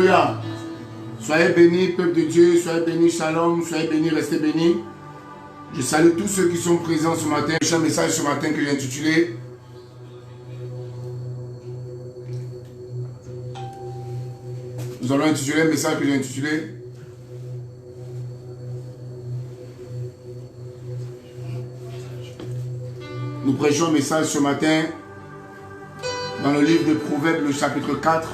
Alléluia. Soyez bénis, peuple de Dieu. Soyez bénis, shalom. Soyez bénis, restez bénis. Je salue tous ceux qui sont présents ce matin. J'ai un message ce matin que j'ai intitulé Nous allons intituler un message que j'ai intitulé Nous prêchons un message ce matin dans le livre de Proverbes, le chapitre 4,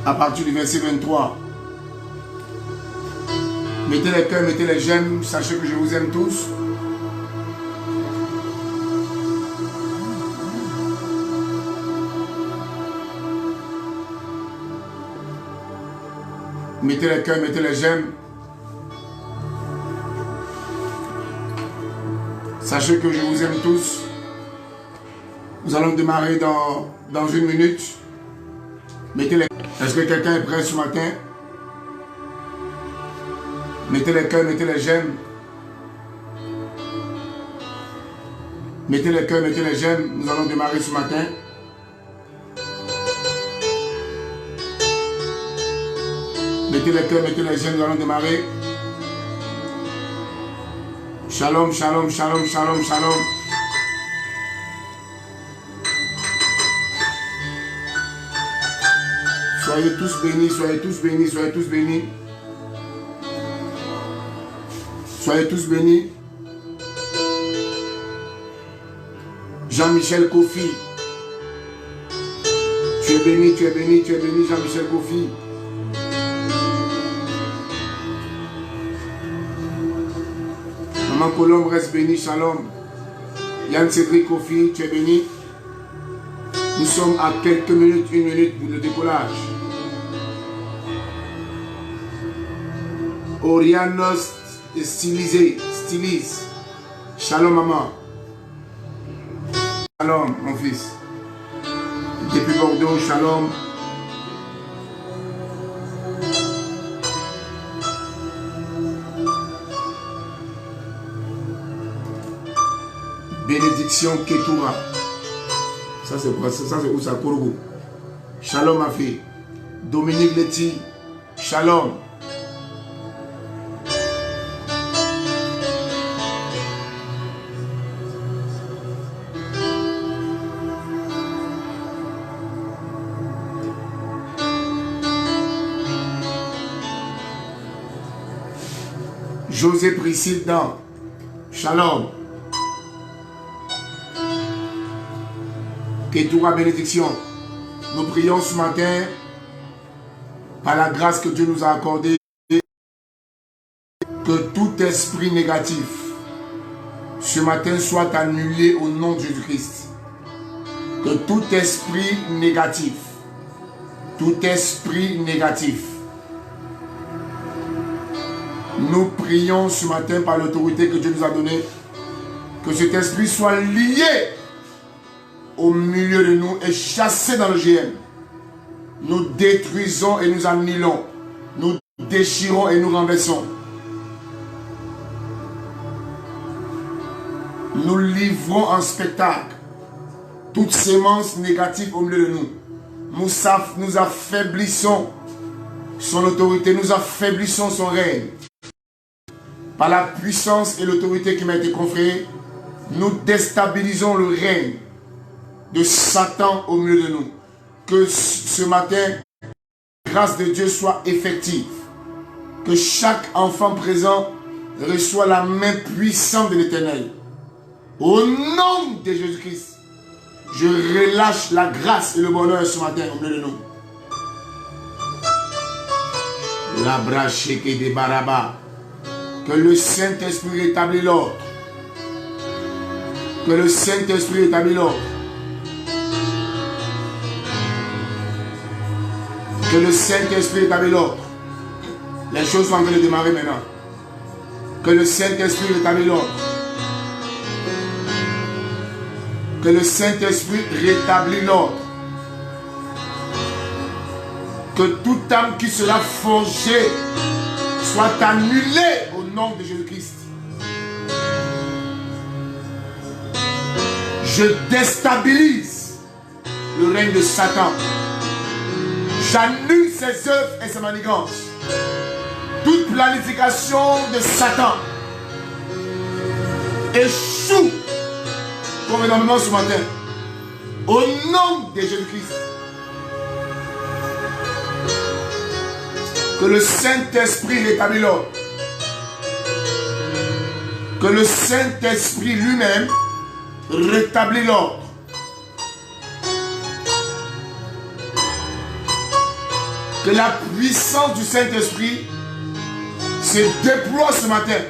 à partir du verset 23. Mettez les cœurs, mettez les j'aime, sachez que je vous aime tous. Mettez les cœurs, mettez les j'aime. Sachez que je vous aime tous. Nous allons démarrer dans une minute. Mettez les... Est-ce que quelqu'un est prêt ce matin? Mettez les cœurs, mettez les j'aime. Mettez les cœurs, mettez les j'aime. Nous allons démarrer ce matin. Mettez les cœurs, mettez les j'aime. Nous allons démarrer. Shalom, shalom, shalom, shalom, shalom. Soyez tous bénis, soyez tous bénis, soyez tous bénis. Soyez tous bénis. Jean-Michel Kofi. Tu es béni, tu es béni, tu es béni, Jean-Michel Kofi. Maman Colombe reste béni, shalom. Yann Cédric Kofi, tu es béni. Nous sommes à quelques minutes, une minute pour le décollage. Orianos stylise. Shalom maman. Shalom mon fils. Depuis Bordeaux, shalom. Bénédiction Ketoura. Ça c'est quoi? Ça c'est où ça? Korogo. Shalom ma fille. Dominique Letty. Shalom. José Priscille Dan. Shalom. Ketoura bénédiction. Nous prions ce matin par la grâce que Dieu nous a accordée que tout esprit négatif ce matin soit annulé au nom de Jésus-Christ. Que tout esprit négatif, nous prions ce matin par l'autorité que Dieu nous a donnée, que cet esprit soit lié au milieu de nous et chassé dans le GM. Nous détruisons et nous annulons. Nous déchirons et nous renversons. Nous livrons en spectacle toute sémence négative au milieu de nous. Nous affaiblissons son autorité, nous affaiblissons son règne. Par la puissance et l'autorité qui m'a été conférée, nous déstabilisons le règne de Satan au milieu de nous. Que ce matin, la grâce de Dieu soit effective. Que chaque enfant présent reçoit la main puissante de l'Éternel. Au nom de Jésus-Christ, je relâche la grâce et le bonheur ce matin au milieu de nous. La bracheke de Baraba. Que le Saint-Esprit établit l'ordre. Que le Saint-Esprit établit l'ordre. Que le Saint-Esprit établit l'ordre. Les choses sont en train de démarrer maintenant. Que le Saint-Esprit établit l'ordre. Que le Saint-Esprit rétablit l'ordre. Que toute âme qui sera forgée soit annulée au nom de Jésus-Christ. Je déstabilise le règne de Satan. J'annule ses œuvres et ses manigances. Toute planification de Satan échoue convenablement ce matin. Au nom de Jésus-Christ. Que le Saint-Esprit rétablisse l'ordre. Que le Saint-Esprit lui-même rétablit l'ordre. Que la puissance du Saint-Esprit se déploie ce matin.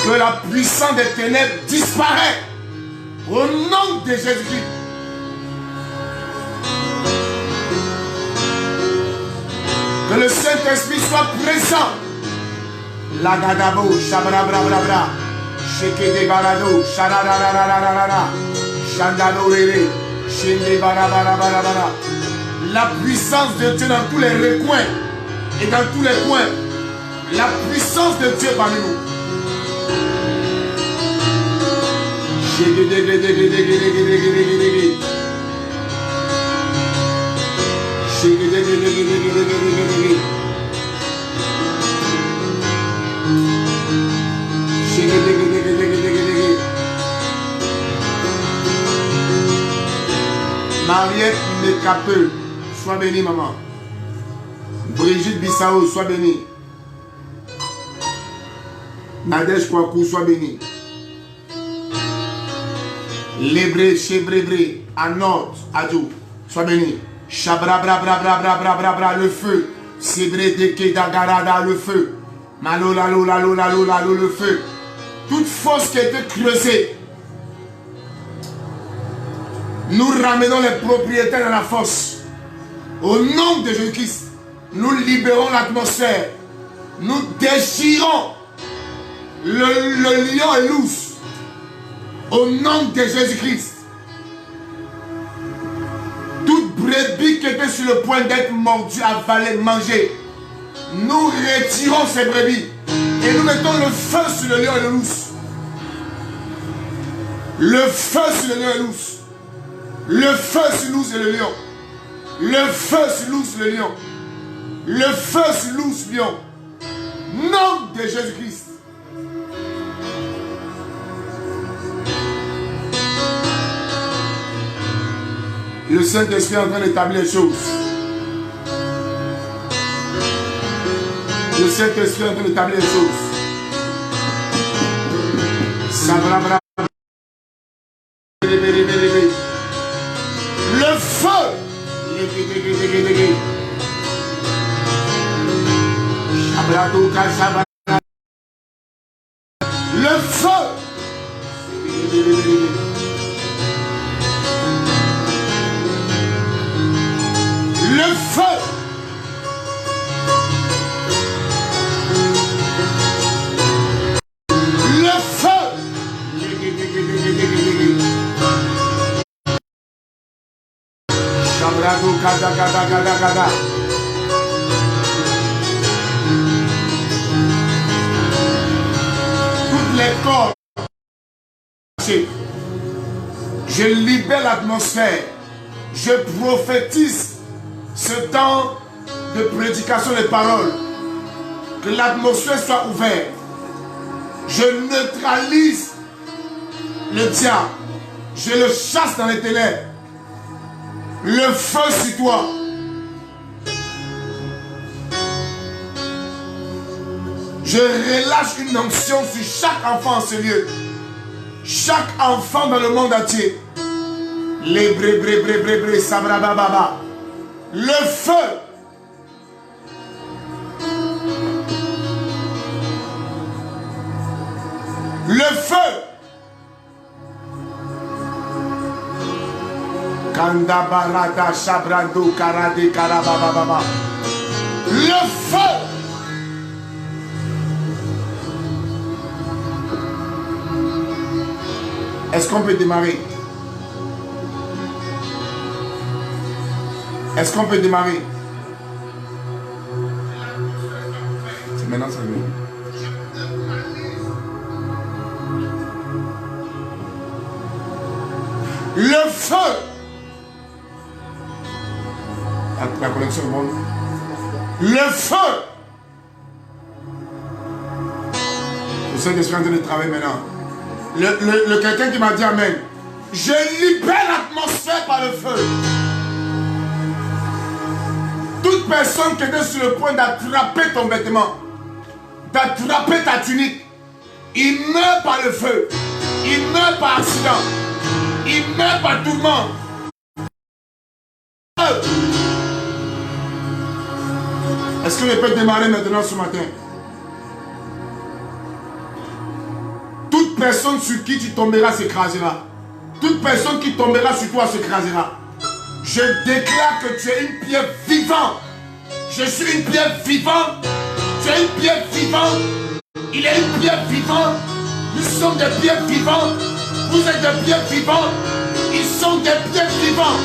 Que la puissance des ténèbres disparaît au nom de Jésus-Christ. Que le Saint-Esprit soit présent. Lagadabo, shabrabrabrabra, shekede barado, sharararararara, shandado rere, shende barabarabarabara. La puissance de Dieu dans tous les recoins et dans tous les coins. La puissance de Dieu parmi nous. Mariette Mekapeu, sois bénie maman. Brigitte Bissao, sois bénie. Nadège Kwaku, sois bénie. Lébré, Chébrébré, Anote, Adjo, sois béni. Chabra, bra, bra, bra, bra, bra, bra, bra, le feu. Sébré, Deke, Dagarada, le feu. Malola, lola, lola, lola, le feu. Toute fosse qui a été creusée, nous ramenons les propriétaires dans la fosse. Au nom de Jésus-Christ, nous libérons l'atmosphère. Nous déchirons le lion et l'ours. Au nom de Jésus-Christ. Toute brebis qui était sur le point d'être mordue, avalée, mangée, nous retirons ces brebis et nous mettons le feu sur le lion et le lousse. Le feu sur le lion et le lousse. Le feu sur l'ours et le lion. Le feu sur l'ours et le lion. Le feu sur l'ours et le lion. Nom de Jésus-Christ. Le Saint-Esprit est en train d'établir les choses. Le Saint-Esprit est en train d'établir les choses. Sabrabra. Le feu. Le feu. Le feu. Le feu. Shabrado kada kada kada kada. Toutes les cordes. Je libère l'atmosphère. Je prophétise ce temps de prédication des paroles. Que l'atmosphère soit ouverte. Je neutralise le diable. Je le chasse dans les ténèbres. Le feu sur toi. Je relâche une onction sur chaque enfant en ce lieu. Chaque enfant dans le monde entier. Les bré bré bré bré bré sabrababa. Le feu. Le feu. Kanda barada shabrando karade karababa. Le feu. Est-ce qu'on peut démarrer? Est-ce qu'on peut démarrer? C'est maintenant ça vient. Le feu. La connexion est bonne. Le feu. Le Saint-Esprit est en train de travailler maintenant. Le quelqu'un qui m'a dit amen. Je libère l'atmosphère par le feu. Toute personne qui était sur le point d'attraper ton vêtement, d'attraper ta tunique, il meurt par le feu. Il meurt par accident. Il meurt par tourment. Est-ce que je peux démarrer maintenant ce matin? Toute personne sur qui tu tomberas s'écrasera. Toute personne qui tombera sur toi s'écrasera. Je déclare que tu es une pierre vivante. Je suis une pierre vivante. Tu es une pierre vivante. Il est une pierre vivante. Nous sommes des pierres vivantes. Vous êtes des pierres vivantes. Ils sont des pierres vivantes.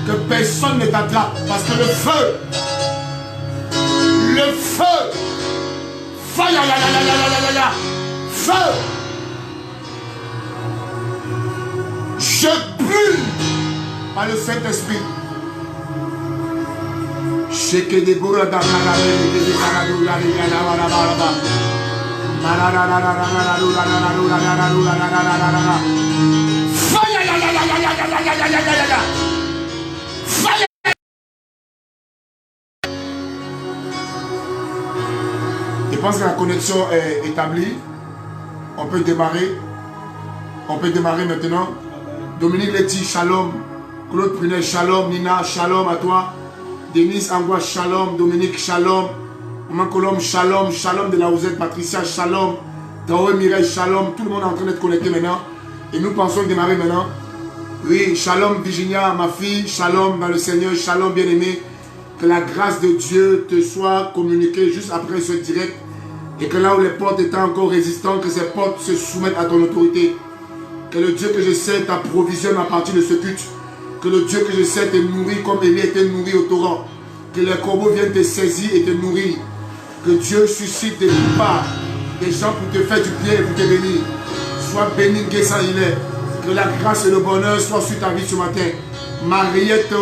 Que personne ne t'attrape. Parce que le feu. Le feu. Feu. Je brûle par le Saint-Esprit. Je pense que la connexion est établie. On peut démarrer. On peut démarrer maintenant. Dominique Letty, shalom. Claude Prunet, shalom. Nina, shalom à toi. Denise Angua, shalom. Dominique, shalom. Maman Colombe, shalom. Shalom de la Rosette. Patricia, shalom. Traoré Mireille, shalom. Tout le monde est en train d'être connecté maintenant. Et nous pensons démarrer maintenant. Oui, shalom Virginia, ma fille. Shalom dans le Seigneur. Shalom bien-aimé. Que la grâce de Dieu te soit communiquée juste après ce direct. Et que là où les portes étaient encore résistantes, que ces portes se soumettent à ton autorité. Que le Dieu que je sais t'approvisionne à partir de ce culte. Que le Dieu que je sais te nourrit comme Élie était nourri au torrent. Que les corbeaux viennent te saisir et te nourrir. Que Dieu suscite des coupables, des gens pour te faire du bien et pour te bénir. Sois béni, Guessa il est. Que la grâce et le bonheur soient sur ta vie ce matin. Mariette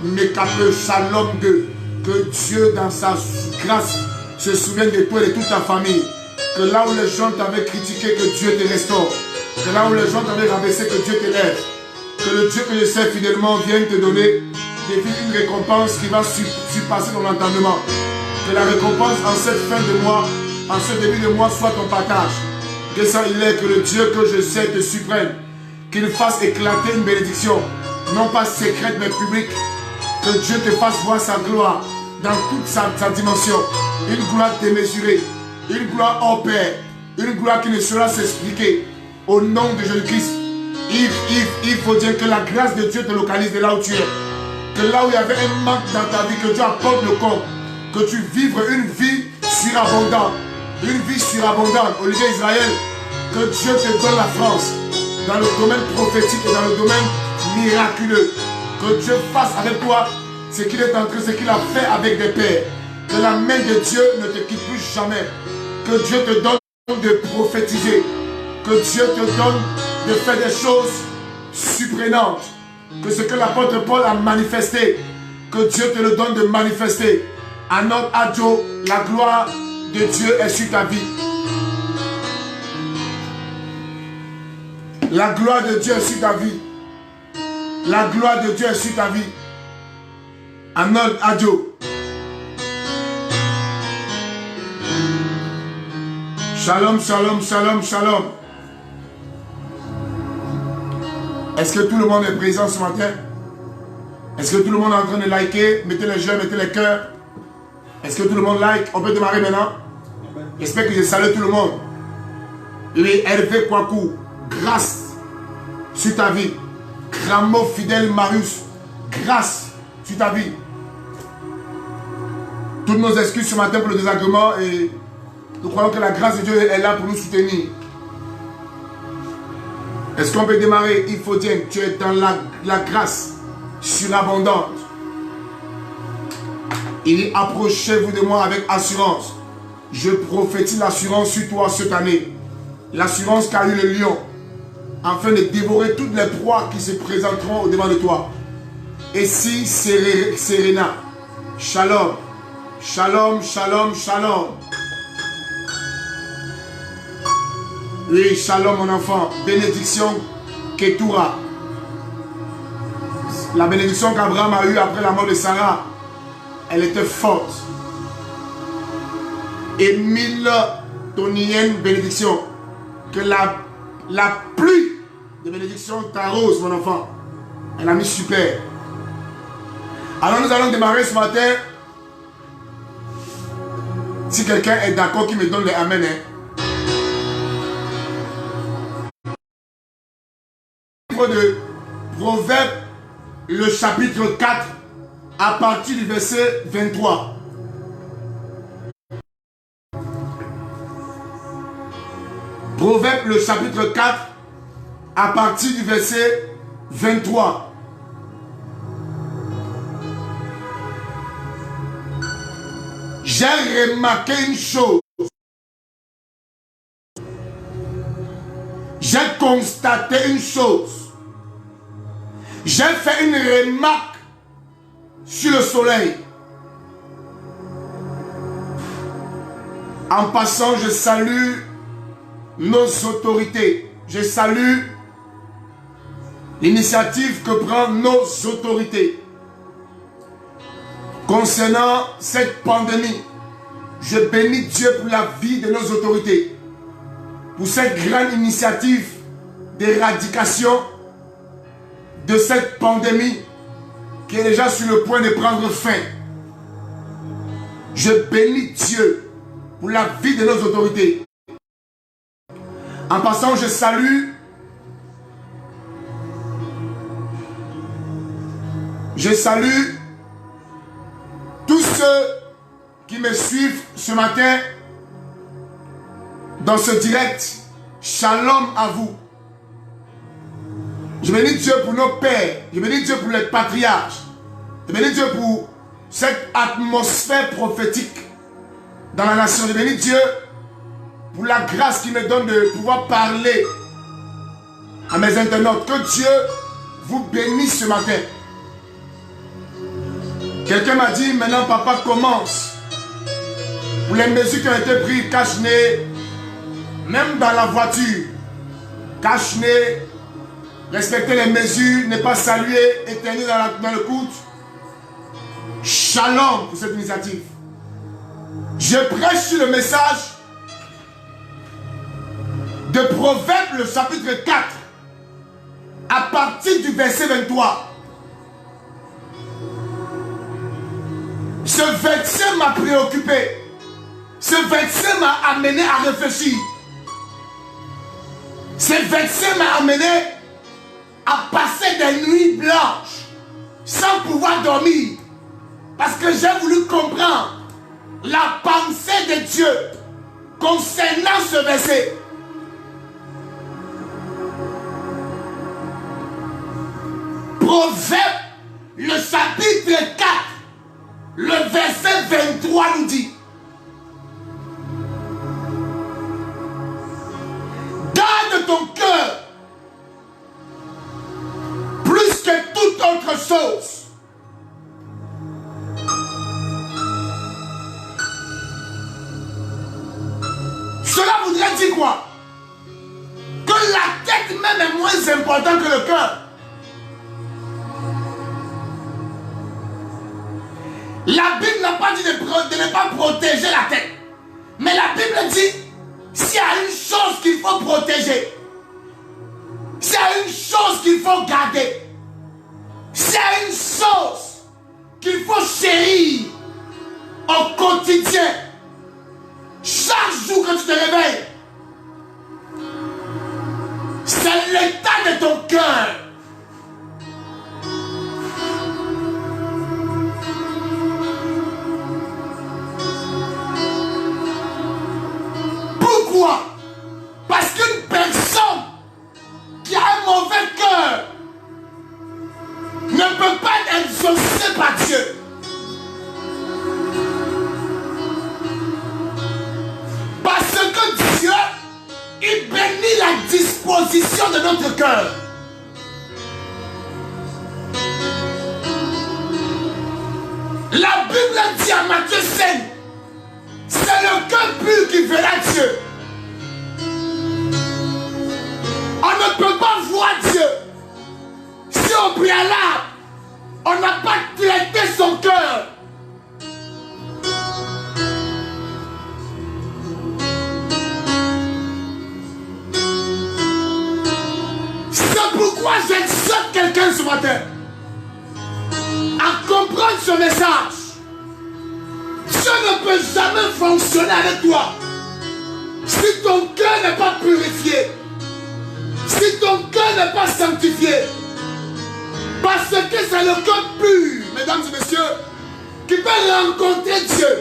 Mekape Shalom 2. Que Dieu dans sa grâce se souvienne de toi et de toute ta famille. Que là où les gens t'avaient critiqué, que Dieu te restaure. Que là où les gens t'avaient rabaissé, que Dieu te lève. Que le Dieu que je sais fidèlement vienne te donner une récompense qui va surpasser ton entendement. Que la récompense en cette fin de mois, en ce début de mois, soit ton partage. Que ça il est, que le Dieu que je sais te supprime. Qu'il fasse éclater une bénédiction, non pas secrète mais publique. Que Dieu te fasse voir sa gloire dans toute sa dimension. Une gloire démesurée, une gloire hors pair, une gloire qui ne saura s'expliquer. Au nom de Jésus-Christ, il faut dire que la grâce de Dieu te localise de là où tu es. Que là où il y avait un manque dans ta vie, que Dieu apporte le corps. Que tu vives une vie surabondante. Une vie surabondante. Olivier Israël, que Dieu te donne la France dans le domaine prophétique et dans le domaine miraculeux. Que Dieu fasse avec toi ce qu'il est en train, ce qu'il a fait avec des pères. Que la main de Dieu ne te quitte plus jamais. Que Dieu te donne de prophétiser. Que Dieu te donne de faire des choses surprenantes. Que ce que l'apôtre Paul a manifesté, que Dieu te le donne de manifester. À notre Adjo, la gloire de Dieu est sur ta vie. La gloire de Dieu est sur ta vie. La gloire de Dieu est sur ta vie. À notre Adjo. Shalom, shalom, shalom, shalom. Est-ce que tout le monde est présent ce matin? Est-ce que tout le monde est en train de liker? Mettez les jeux, mettez les cœurs. Est-ce que tout le monde like? On peut démarrer maintenant? J'espère que je salue tout le monde. Les Hervé Kwaku, grâce sur ta vie. Cramo Fidèle Marius, grâce sur ta vie. Toutes nos excuses ce matin pour le désagrément et nous croyons que la grâce de Dieu est là pour nous soutenir. Est-ce qu'on peut démarrer? Il faut dire que tu es dans la grâce surabondante. Il dit, approchez-vous de moi avec assurance. Je prophétise l'assurance sur toi cette année. l'assurance qu'a eu le lion, afin de dévorer toutes les proies qui se présenteront au devant de toi. Et si Serena, shalom, shalom, shalom, shalom. Oui, shalom mon enfant, bénédiction Ketura. La bénédiction qu'Abraham a eue après la mort de Sarah, elle était forte. Et 1000 toniennes bénédictions. Que la pluie de bénédictions t'arrose mon enfant. Elle a mis super. Alors nous allons démarrer ce matin. Si quelqu'un est d'accord, qui me donne les amen. Livre de Proverbes, le chapitre 4, à partir du verset 23. Proverbes, le chapitre 4, à partir du verset 23. J'ai remarqué une chose. J'ai constaté une chose. J'ai fait une remarque sur le soleil. En passant, je salue nos autorités. Je salue l'initiative que prennent nos autorités. Concernant cette pandémie, je bénis Dieu pour la vie de nos autorités. Pour cette grande initiative d'éradication de cette pandémie qui est déjà sur le point de prendre fin. Je bénis Dieu pour la vie de nos autorités. En passant, je salue tous ceux qui me suivent ce matin dans ce direct. Shalom à vous. Je bénis Dieu pour nos pères. Je bénis Dieu pour les patriarches. Je bénis Dieu pour cette atmosphère prophétique dans la nation. Je bénis Dieu pour la grâce qu'il me donne de pouvoir parler à mes internautes. Que Dieu vous bénisse ce matin. Quelqu'un m'a dit, maintenant papa commence. Pour les mesures qui ont été prises, cache-nez, même dans la voiture, cache-nez, respecter les mesures, ne pas saluer, éternuer dans le coude. Shalom pour cette initiative. Je prêche sur le message de Proverbes, le chapitre 4, à partir du verset 23. Ce verset m'a préoccupé. Ce verset m'a amené à réfléchir. Ce verset m'a amené à passer des nuits blanches sans pouvoir dormir. Parce que j'ai voulu comprendre la pensée de Dieu concernant ce verset. Proverbe, le chapitre 4, le verset 23 nous dit: garde ton cœur plus que toute autre chose. Cela voudrait dire quoi? Que la tête même est moins importante que le cœur. La Bible n'a pas dit de ne pas protéger la tête. Mais la Bible dit, s'il y a une chose qu'il faut protéger, s'il y a une chose qu'il faut garder, s'il y a une chose qu'il faut chérir au quotidien, chaque jour que tu te réveilles, c'est l'état de ton cœur. Pourquoi? Parce qu'une personne qui a un mauvais cœur ne peut pas être exaucée par Dieu. Parce que Dieu, il bénit la disposition de notre cœur. La Bible dit à Matthieu 5, c'est le cœur pur qui verra Dieu. On ne peut pas voir Dieu si au préalable, on n'a pas traité son cœur. C'est pourquoi j'exhorte quelqu'un ce matin à comprendre ce message. Dieu ne peut jamais fonctionner avec toi si ton cœur n'est pas purifié, si ton cœur n'est pas sanctifié. Parce que c'est le cœur pur, mesdames et messieurs, qui peut rencontrer Dieu.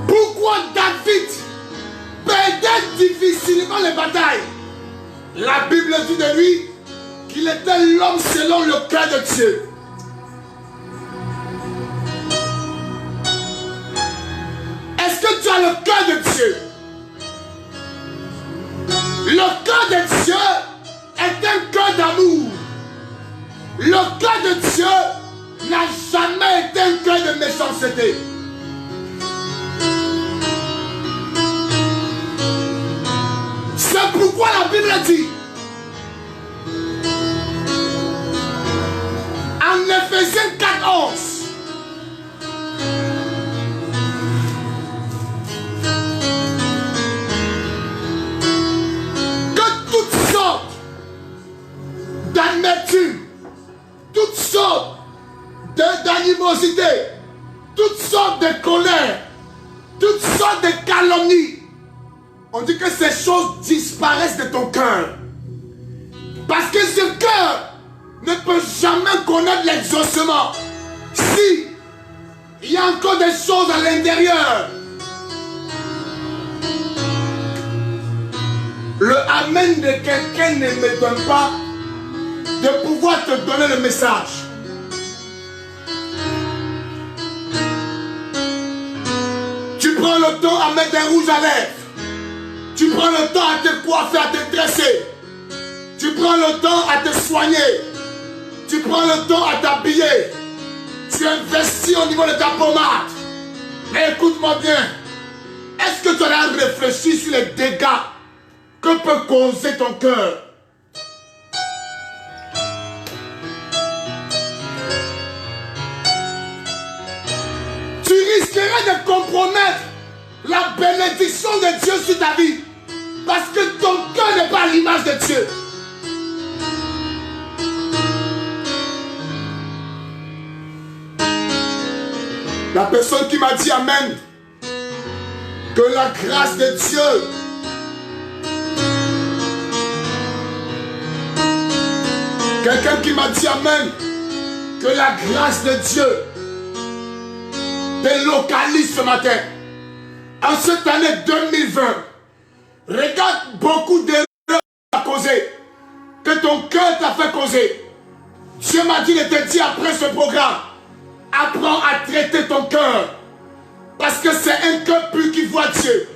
Pourquoi David perdait difficilement les batailles? La Bible dit de lui qu'il était l'homme selon le cœur de Dieu. Est-ce que tu as le cœur de Dieu? Le cœur de Dieu est un cœur d'amour. Le cœur de Dieu n'a jamais été un cœur de méchanceté. C'est pourquoi la Bible dit en Éphésiens 4:11 que toutes sortes d'amertume, toutes sortes d'animosité, toutes sortes de colère, toutes sortes de calomnies, on dit que ces choses disparaissent de ton cœur. Parce que ce cœur ne peut jamais connaître l'exaucement si il y a encore des choses à l'intérieur. Le amen de quelqu'un ne me donne pas de pouvoir te donner le message. Tu prends le temps à mettre des rouges à lèvres. Tu prends le temps à te coiffer, à te dresser. Tu prends le temps à te soigner. Tu prends le temps à t'habiller. Tu investis au niveau de ta pommade. Mais écoute-moi bien. Est-ce que tu as réfléchi sur les dégâts que peut causer ton cœur? Tu risquerais de compromettre la bénédiction de Dieu sur ta vie. Parce que ton cœur n'est pas à l'image de Dieu. La personne qui m'a dit amen, que la grâce de Dieu quelqu'un qui m'a dit amen, que la grâce de Dieu te localise ce matin. En cette année 2020, regarde beaucoup d'erreurs à causer, que ton cœur t'a fait causer. Dieu m'a dit de te dire après ce programme, apprends à traiter ton cœur. Parce que c'est un cœur pur qui voit Dieu.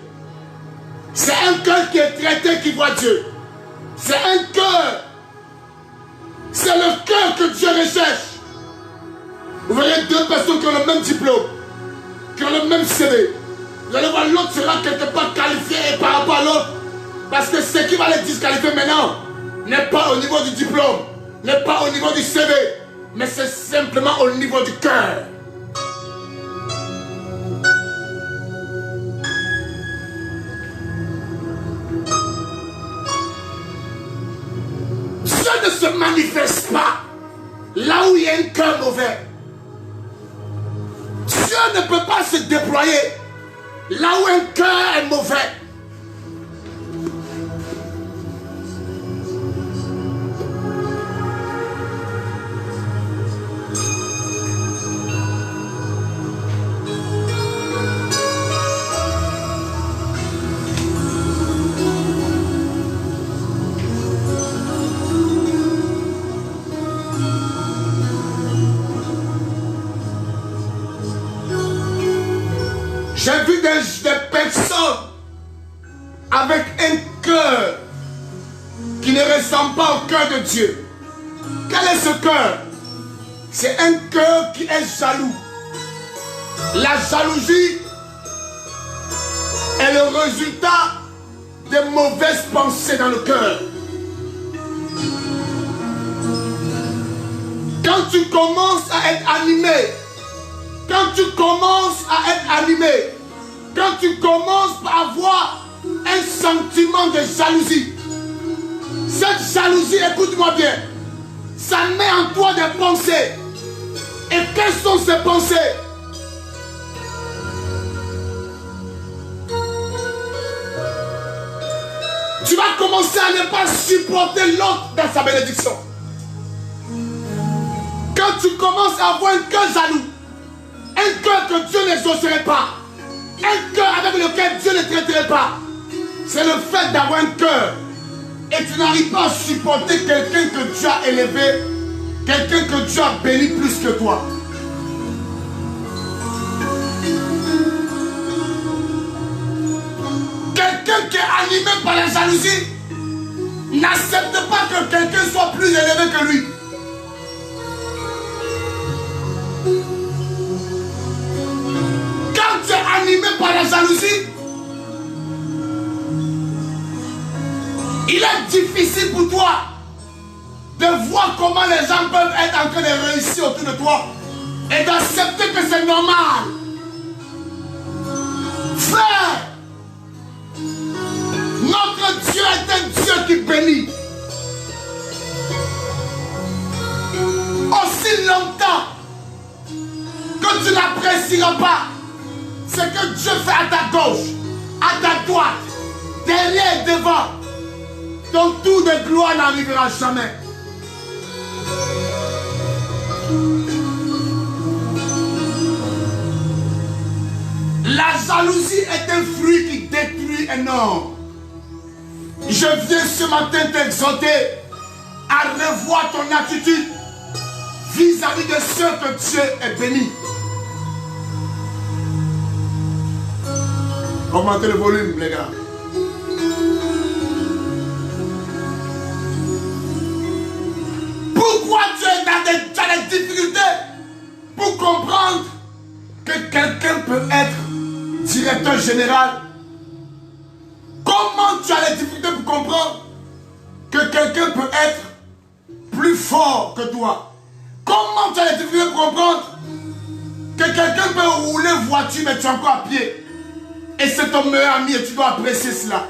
C'est un cœur qui est traité qui voit Dieu. C'est un cœur. C'est le cœur que Dieu recherche. Vous verrez deux personnes qui ont le même diplôme, qui ont le même CV. Vous allez voir, l'autre sera quelque part qualifié par rapport à l'autre. Parce que ce qui va les disqualifier maintenant n'est pas au niveau du diplôme, n'est pas au niveau du CV, mais c'est simplement au niveau du cœur. Dieu ne se manifeste pas là où il y a un cœur mauvais. Dieu ne peut pas se déployer là où un cœur est mauvais. J'ai vu des personnes avec un cœur qui ne ressemble pas au cœur de Dieu. Quel est ce cœur? C'est un cœur qui est jaloux. La jalousie est le résultat des mauvaises pensées dans le cœur. Quand tu commences à être animé, quand tu commences à avoir un sentiment de jalousie, cette jalousie, écoute-moi bien, ça met en toi des pensées. Et quelles sont ces pensées? Tu vas commencer à ne pas supporter l'autre dans sa bénédiction. Quand tu commences à avoir un cœur jaloux, un cœur que Dieu n'exaucerait pas, un cœur avec lequel Dieu ne traiterait pas, c'est le fait d'avoir un cœur et tu n'arrives pas à supporter quelqu'un que Dieu a élevé, quelqu'un que Dieu a béni plus que toi. Quelqu'un qui est animé par la jalousie n'accepte pas que quelqu'un soit plus élevé que lui. Quand tu es animé par la jalousie, il est difficile pour toi de voir comment les gens peuvent être en train de réussir autour de toi et d'accepter que c'est normal. Frère, notre Dieu est un Dieu qui bénit. Aussi longtemps que tu n'apprécieras pas ce que Dieu fait à ta gauche, à ta droite, derrière et devant, ton tour de gloire n'arrivera jamais. La jalousie est un fruit qui détruit un homme. Je viens ce matin t'exhorter à revoir ton attitude vis-à-vis de ceux que Dieu est béni. Augmentez le volume, les gars. Pourquoi tu es dans des difficultés pour comprendre que quelqu'un peut être directeur général? Comment tu as les difficultés pour comprendre que quelqu'un peut être plus fort que toi? Comment tu as les difficultés pour comprendre que quelqu'un peut rouler voiture mais tu es encore à pied? Et c'est ton meilleur ami et tu dois apprécier cela.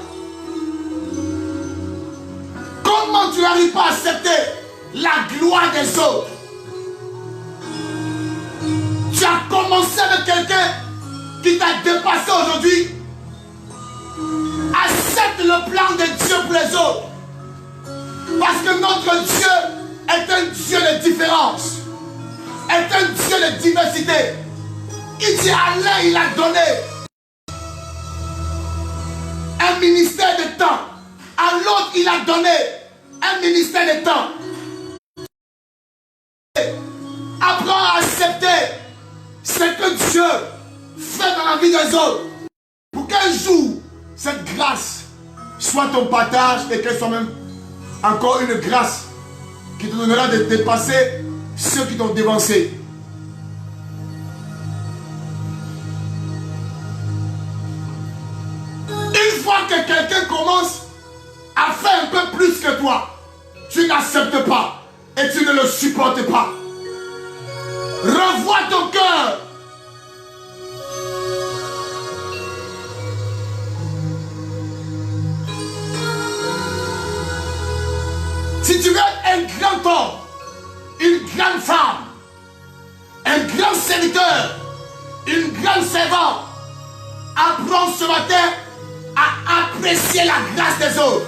Comment tu n'arrives pas à accepter la gloire des autres? Tu as commencé avec quelqu'un qui t'a dépassé aujourd'hui. Accepte le plan de Dieu pour les autres. Parce que notre Dieu est un Dieu de différence. Est un Dieu de diversité. Il dit à l'un, il a donné un ministère de temps. À l'autre, il a donné un ministère de temps. Apprends à accepter ce que Dieu fait dans la vie des autres. Pour qu'un jour, cette grâce soit ton partage et qu'elle soit même encore une grâce qui te donnera de dépasser ceux qui t'ont devancé. Une fois que quelqu'un commence à faire un peu plus que toi, tu n'acceptes pas et tu ne le supportes pas. Revois ton cœur. Si tu veux être un grand homme, une grande femme, un grand serviteur, une grande servante, apprends ce matin à apprécier la grâce des autres,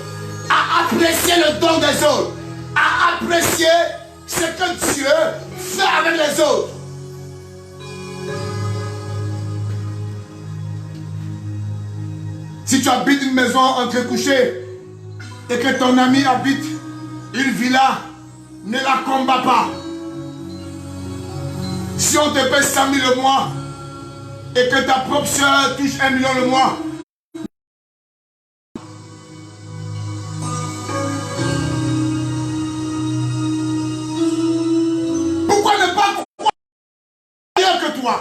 à apprécier le don des autres, à apprécier ce que Dieu fait avec les autres. Si tu habites une maison entrecouchée et que ton ami habite une villa, ne la combat pas. Si on te paie 100 000 le mois et que ta propre soeur touche 1 million le mois. Pourquoi ne pas croire ailleurs que toi?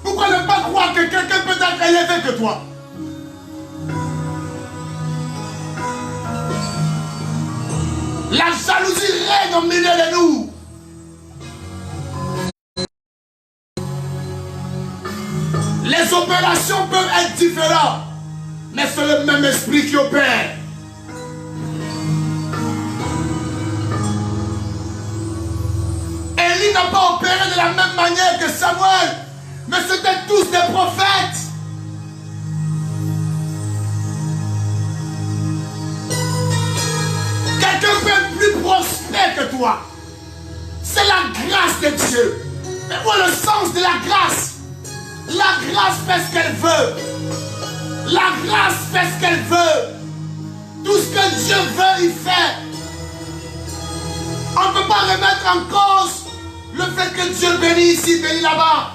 Pourquoi ne pas croire que quelqu'un peut être élevé que toi? La jalousie règne au milieu de nous. Les opérations peuvent être différentes, mais c'est le même esprit qui opère. Élie n'a pas opéré de la même manière que Samuel, mais c'était tous des prophètes. Quelqu'un peut être plus prospère que toi. C'est la grâce de Dieu. Mais moi, le sens de la grâce. La grâce fait ce qu'elle veut. La grâce fait ce qu'elle veut. Tout ce que Dieu veut, il fait. On ne peut pas remettre en cause le fait que Dieu bénit ici, bénit là-bas.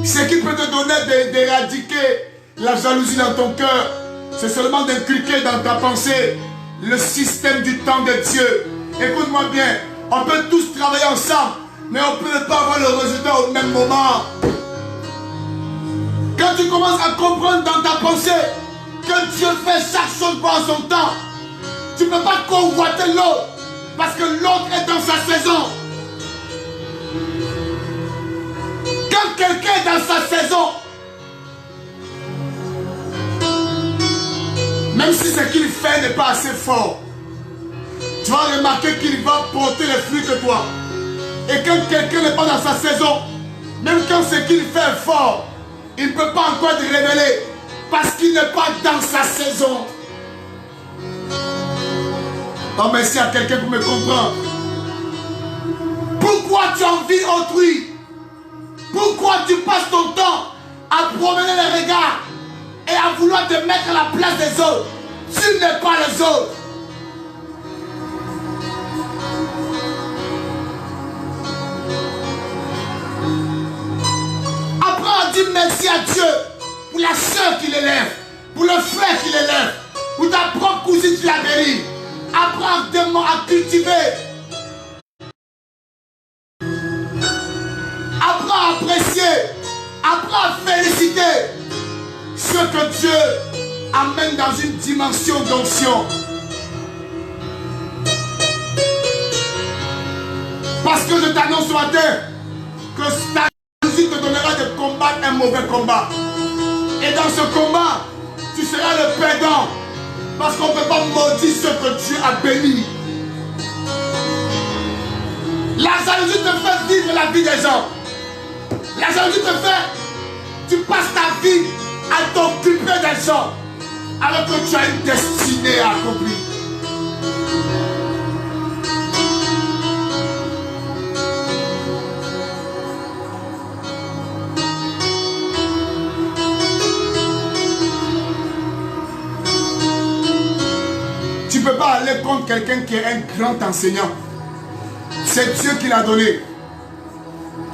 Ce qui peut te donner d'éradiquer la jalousie dans ton cœur, c'est seulement d'inculquer dans ta pensée le système du temps de Dieu. Écoute-moi bien, on peut tous travailler ensemble, mais on ne peut pas avoir le résultat au même moment. Quand tu commences à comprendre dans ta pensée que Dieu fait chaque chose pendant son temps, tu ne peux pas convoiter l'autre parce que l'autre est dans sa saison. Quand quelqu'un est dans sa saison, même si ce qu'il fait n'est pas assez fort, tu vas remarquer qu'il va porter les fruits que toi. Et quand quelqu'un n'est pas dans sa saison, même quand ce qu'il fait est fort, il ne peut pas encore être révélé parce qu'il n'est pas dans sa saison. Oh, merci à quelqu'un pour me comprendre. Pourquoi tu envies autrui? Pourquoi tu passes ton temps à promener les regards et à vouloir te mettre à la place des autres? Tu n'es pas les autres. Apprends à dire merci à Dieu pour la soeur qui l'élève, pour le frère qui l'élève, pour ta propre cousine qui l'a béni. Apprends à cultiver. Apprends à apprécier. Apprends à féliciter ce que Dieu amène dans une dimension d'onction. Parce que je t'annonce ce matin que ta jalousie te donnera de combattre un mauvais combat. Et dans ce combat, tu seras le perdant. Parce qu'on ne peut pas maudire ce que Dieu a béni. La jalousie te fait vivre la vie des gens. La jalousie te fait, tu passes ta vie à t'occuper des gens, alors que tu as une destinée à accomplir. Tu ne peux pas aller contre quelqu'un qui est un grand enseignant. C'est Dieu qui l'a donné.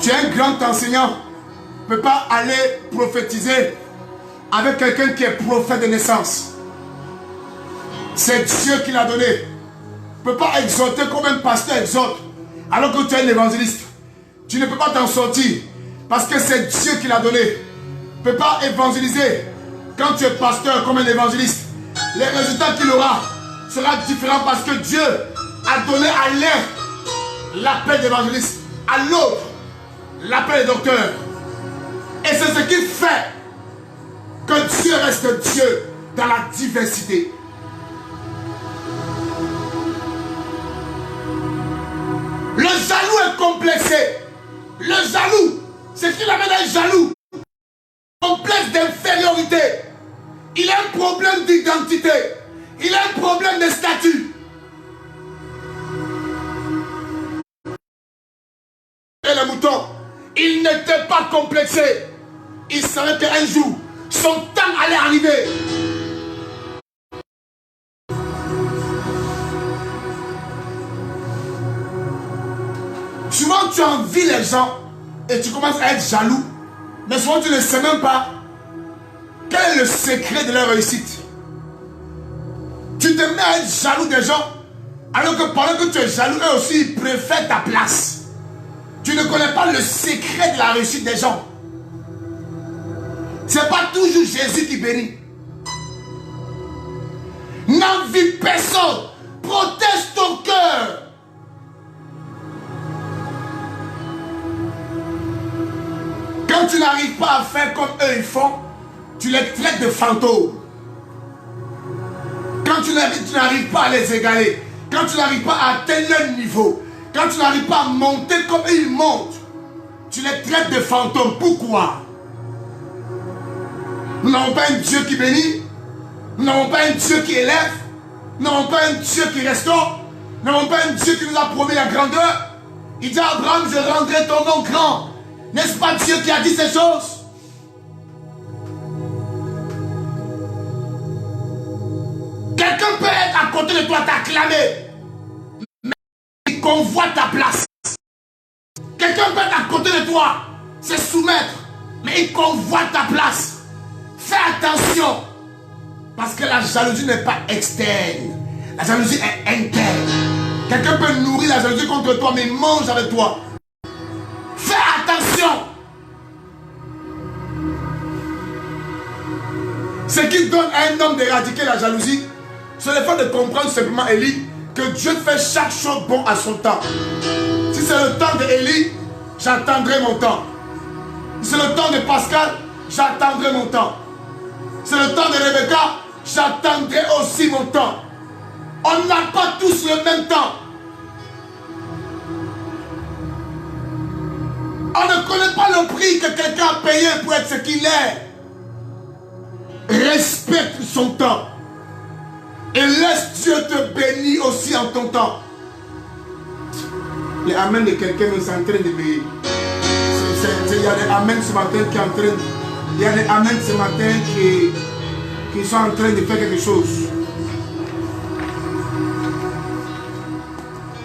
Tu es un grand enseignant. Tu ne peux pas aller prophétiser avec quelqu'un qui est prophète de naissance. C'est Dieu qui l'a donné. Tu ne peux pas exhorter comme un pasteur exhorte alors que tu es un évangéliste. Tu ne peux pas t'en sortir parce que c'est Dieu qui l'a donné. Tu ne peux pas évangéliser quand tu es pasteur comme un évangéliste. Les résultats qu'il aura sera différent parce que Dieu a donné à l'un l'appel d'évangéliste, à l'autre l'appel de docteur. Et c'est ce qui fait que Dieu reste Dieu dans la diversité. Le jaloux est complexé. Le jaloux, ce qu'il amène un jaloux, complexe d'infériorité. Il a un problème d'identité. Il a un problème de statut. Et le mouton, il n'était pas complexé. Il savait qu'un jour, son temps allait arriver. Souvent tu envies les gens et tu commences à être jaloux. Mais souvent tu ne sais même pas quel est le secret de leur réussite. Tu te mets à être jaloux des gens alors que pendant que tu es jaloux, eux aussi ils préfèrent ta place. Tu ne connais pas le secret de la réussite des gens. Ce n'est pas toujours Jésus qui bénit. N'envie personne. Protège ton cœur. Quand tu n'arrives pas à faire comme eux ils font, tu les traites de fantômes. Quand tu n'arrives pas à les égaler, quand tu n'arrives pas à atteindre leur niveau, quand tu n'arrives pas à monter comme eux ils montent, tu les traites de fantômes. Pourquoi? Nous n'avons pas un Dieu qui bénit, nous n'avons pas un Dieu qui élève, nous n'avons pas un Dieu qui restaure, nous n'avons pas un Dieu qui nous a promis la grandeur. Il dit à Abraham, je rendrai ton nom grand. N'est-ce pas Dieu qui a dit ces choses? Quelqu'un peut être à côté de toi, t'acclamer, mais il convoite ta place. Quelqu'un peut être à côté de toi, se soumettre, mais il convoite ta place. Fais attention, parce que la jalousie n'est pas externe. La jalousie est interne. Quelqu'un peut nourrir la jalousie contre toi, mais il mange avec toi. Fais attention. Ce qui donne à un homme d'éradiquer la jalousie, c'est le fait de comprendre simplement, Élie, que Dieu fait chaque chose bon à son temps. Si c'est le temps d'Élie, j'attendrai mon temps. Si c'est le temps de Pascal, j'attendrai mon temps. Si c'est le temps de Rebecca, j'attendrai aussi mon temps. On n'a pas tous le même temps. On ne connaît pas le prix que quelqu'un a payé pour être ce qu'il est. Respecte son temps. Et laisse Dieu te bénir aussi en ton temps. Les amens de quelqu'un sont en train de bénir. Il y a des amens ce matin qui sont en train. Il y a des amens ce matin qui sont en train de faire quelque chose.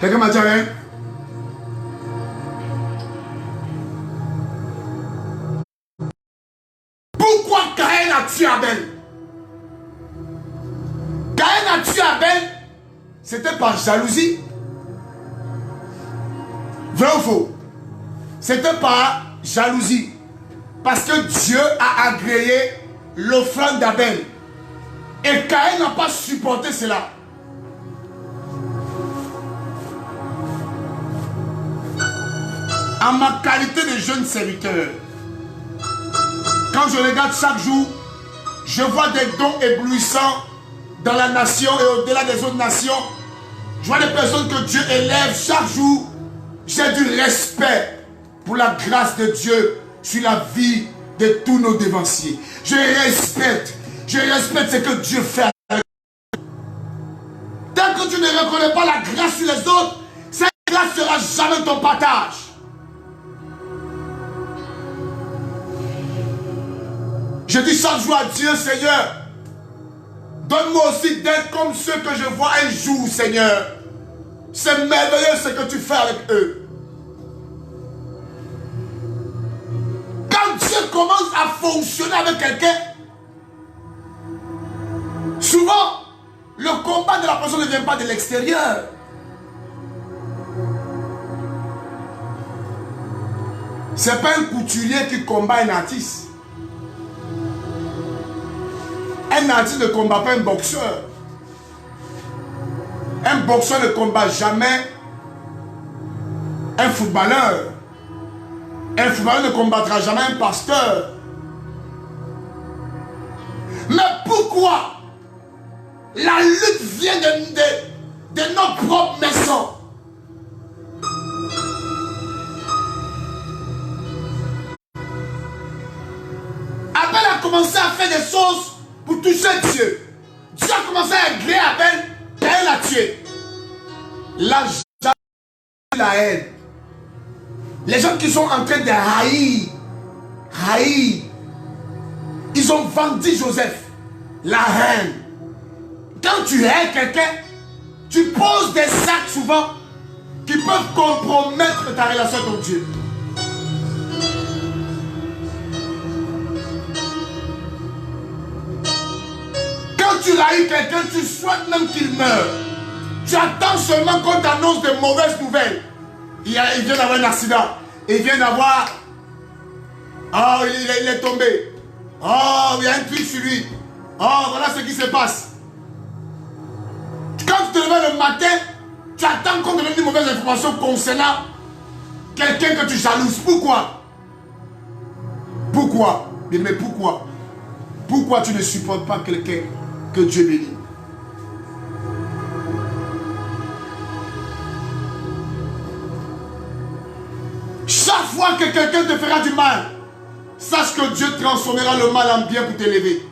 Quelqu'un m'a dit rien? Pourquoi Caïn a tué Abel? Caïn a tué Abel, c'était par jalousie. Vrai ou faux? C'était par jalousie. Parce que Dieu a agréé l'offrande d'Abel. Et Caïn n'a pas supporté cela. En ma qualité de jeune serviteur, quand je regarde chaque jour, je vois des dons éblouissants dans la nation et au-delà des autres nations. Je vois des personnes que Dieu élève chaque jour. J'ai du respect pour la grâce de Dieu sur la vie de tous nos dévanciers. Je respecte ce que Dieu fait. Tant que tu ne reconnais pas la grâce sur les autres, cette grâce ne sera jamais ton partage. Je dis chaque jour à Dieu, Seigneur, donne-moi aussi d'être comme ceux que je vois un jour, Seigneur. C'est merveilleux ce que tu fais avec eux. Quand Dieu commence à fonctionner avec quelqu'un, souvent, le combat de la personne ne vient pas de l'extérieur. C'est pas un couturier qui combat un artiste. Un artiste ne combat pas un boxeur. Un boxeur ne combat jamais un footballeur. Un footballeur ne combattra jamais un pasteur. Mais pourquoi la lutte vient de notre propre maison? Abel a commencé à faire des choses pour toucher Dieu. Dieu a commencé à agréer Abel, Caïn l'a tué. La jalousie, la haine. Les gens qui sont en train de haïr, ils ont vendu Joseph. La haine. Quand tu hais quelqu'un, tu poses des actes souvent qui peuvent compromettre ta relation avec ton Dieu. Quand tu l'as eu quelqu'un, tu souhaites même qu'il meure. Tu attends seulement qu'on t'annonce de mauvaises nouvelles. Il vient d'avoir un accident. Il vient d'avoir... Oh, il est tombé. Oh, il y a un truc sur lui. Oh, voilà ce qui se passe. Quand tu te lèves le matin, tu attends qu'on te donne une mauvaise information concernant quelqu'un que tu jalouses. Pourquoi? Pourquoi? Mais pourquoi? Pourquoi tu ne supportes pas quelqu'un que Dieu bénit? Chaque fois que quelqu'un te fera du mal, sache que Dieu transformera le mal en bien pour t'élever.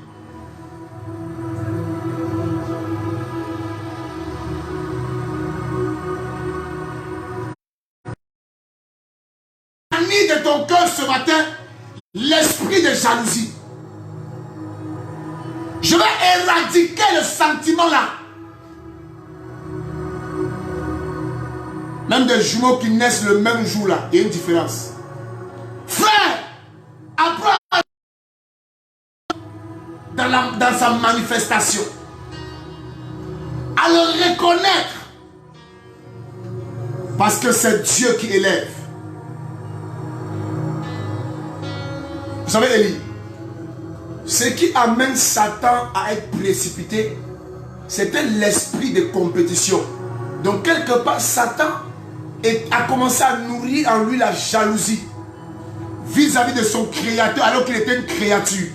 Bannis de ton cœur ce matin l'esprit de jalousie. Je vais éradiquer le sentiment là. Même des jumeaux qui naissent le même jour là, il y a une différence. Frère, apprends dans sa manifestation à le reconnaître, parce que c'est Dieu qui élève. Vous savez, Élie, ce qui amène Satan à être précipité, c'était l'esprit de compétition. Donc quelque part, Satan a commencé à nourrir en lui la jalousie vis-à-vis de son créateur alors qu'il était une créature.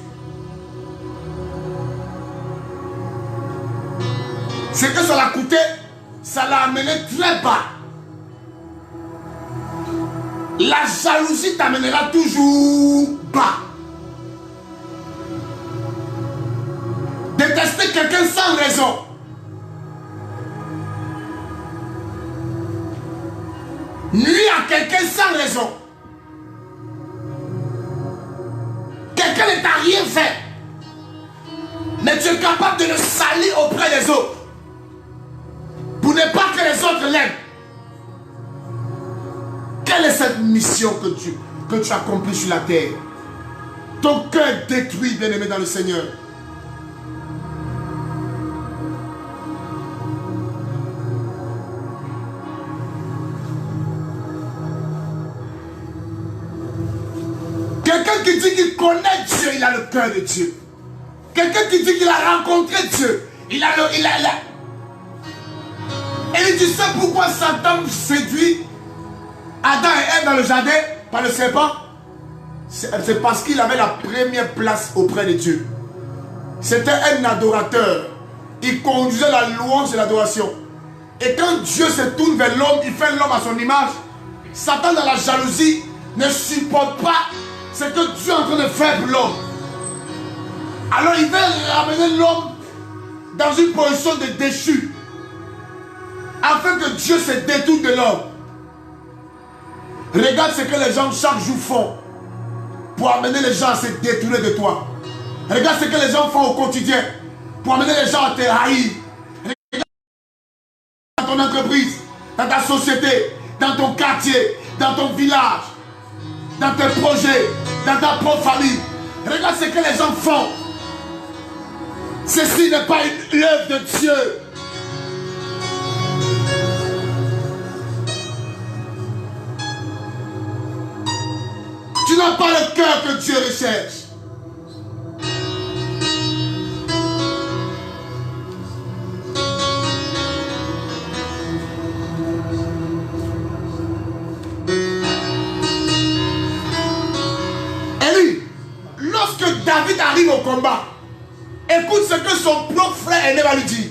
Ce que ça l'a coûté, ça l'a amené très bas. La jalousie t'amènera toujours bas. Détester quelqu'un sans raison. Nuire à quelqu'un sans raison. Quelqu'un ne t'a rien fait, mais tu es capable de le salir auprès des autres pour ne pas que les autres l'aiment. Quelle est cette mission que tu accomplis sur la terre? Ton cœur détruit, bien-aimé dans le Seigneur. Quelqu'un qui dit qu'il connaît Dieu, il a le cœur de Dieu. Quelqu'un qui dit qu'il a rencontré Dieu, il a. Et il dit, c'est pourquoi Satan séduit Adam et Ève dans le jardin par le serpent. C'est parce qu'il avait la première place auprès de Dieu. C'était un adorateur. Il conduisait la louange et l'adoration. Et quand Dieu se tourne vers l'homme, il fait l'homme à son image. Satan, dans la jalousie, ne supporte pas ce que Dieu est en train de faire pour l'homme. Alors il veut ramener l'homme dans une position de déchu, afin que Dieu se détourne de l'homme. Regarde ce que les gens chaque jour font pour amener les gens à se détourner de toi. Regarde ce que les gens font au quotidien pour amener les gens à te haïr. Regarde dans ton entreprise, dans ta société, dans ton quartier, dans ton village, dans tes projets, dans ta propre famille. Regarde ce que les gens font. Ceci n'est pas une œuvre de Dieu. Tu n'as pas le cœur que Dieu recherche. Élie, lorsque David arrive au combat, écoute ce que son propre frère aîné va lui dire.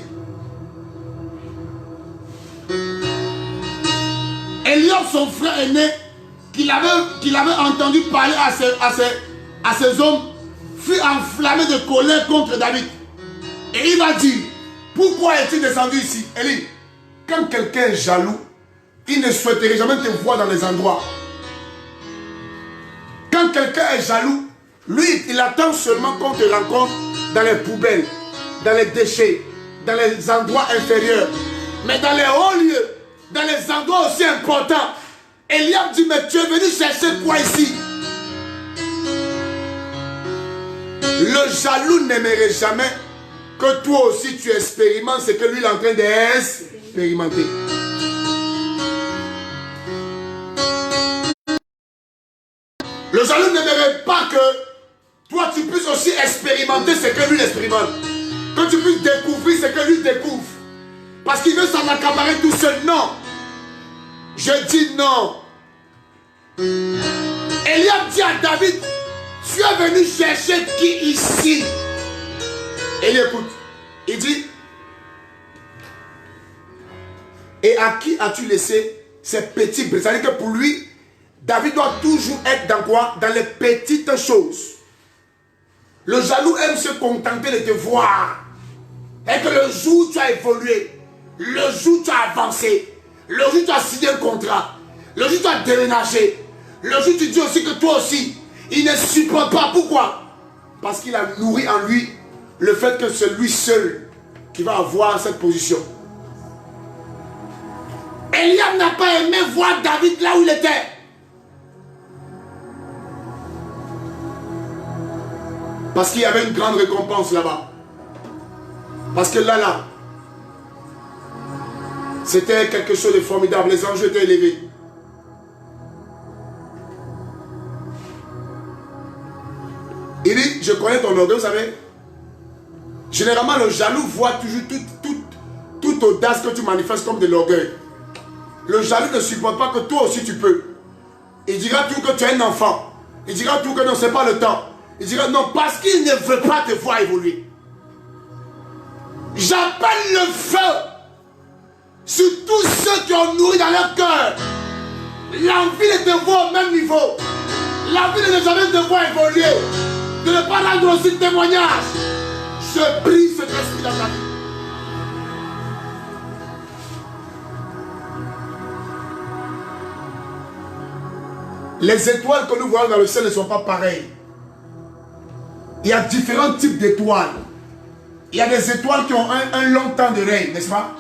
Eliab, son frère aîné, qu'il avait entendu parler à ses hommes, fut enflammé de colère contre David. Et il va dire, pourquoi est-il descendu ici? Élie, quand quelqu'un est jaloux, il ne souhaiterait jamais te voir dans les endroits. Quand quelqu'un est jaloux, lui, il attend seulement qu'on te rencontre dans les poubelles, dans les déchets, dans les endroits inférieurs. Mais dans les hauts lieux, dans les endroits aussi importants, Eliab dit, mais tu es venu chercher quoi ici? Le jaloux n'aimerait jamais que toi aussi tu expérimentes ce que lui est en train d'expérimenter. Le jaloux n'aimerait pas que toi tu puisses aussi expérimenter ce que lui expérimente. Que tu puisses découvrir ce que lui découvre. Parce qu'il veut s'en accaparer tout seul. Non. Je dis non. Eliab dit à David, tu es venu chercher qui ici? Et il écoute. Il dit, et à qui as-tu laissé ces petits bris? C'est-à-dire que pour lui, David doit toujours être dans quoi? Dans les petites choses. Le jaloux aime se contenter de te voir. Et que le jour où tu as évolué, le jour où tu as avancé, le jour où tu as signé un contrat, le jour où tu as déménagé, le jour où tu dis aussi que toi aussi, il ne supporte pas. Pourquoi? Parce qu'il a nourri en lui le fait que c'est lui seul qui va avoir cette position. Eliab n'a pas aimé voir David là où il était. Parce qu'il y avait une grande récompense là-bas. Parce que là, c'était quelque chose de formidable. Les enjeux étaient élevés. Il dit, je connais ton orgueil, vous savez. Généralement, le jaloux voit toujours toute audace que tu manifestes comme de l'orgueil. Le jaloux ne supporte pas que toi aussi tu peux. Il dira tout que tu es un enfant. Il dira tout que non, ce n'est pas le temps. Il dira non, parce qu'il ne veut pas te voir évoluer. J'appelle le feu sur tous ceux qui ont nourri dans leur cœur l'envie de te voir au même niveau, l'envie de ne jamais te voir évoluer, de ne pas rendre aussi témoignage. Je brise cet esprit dans ta vie. Les étoiles que nous voyons dans le ciel ne sont pas pareilles. Il y a différents types d'étoiles. Il y a des étoiles qui ont un long temps de règne, n'est-ce pas?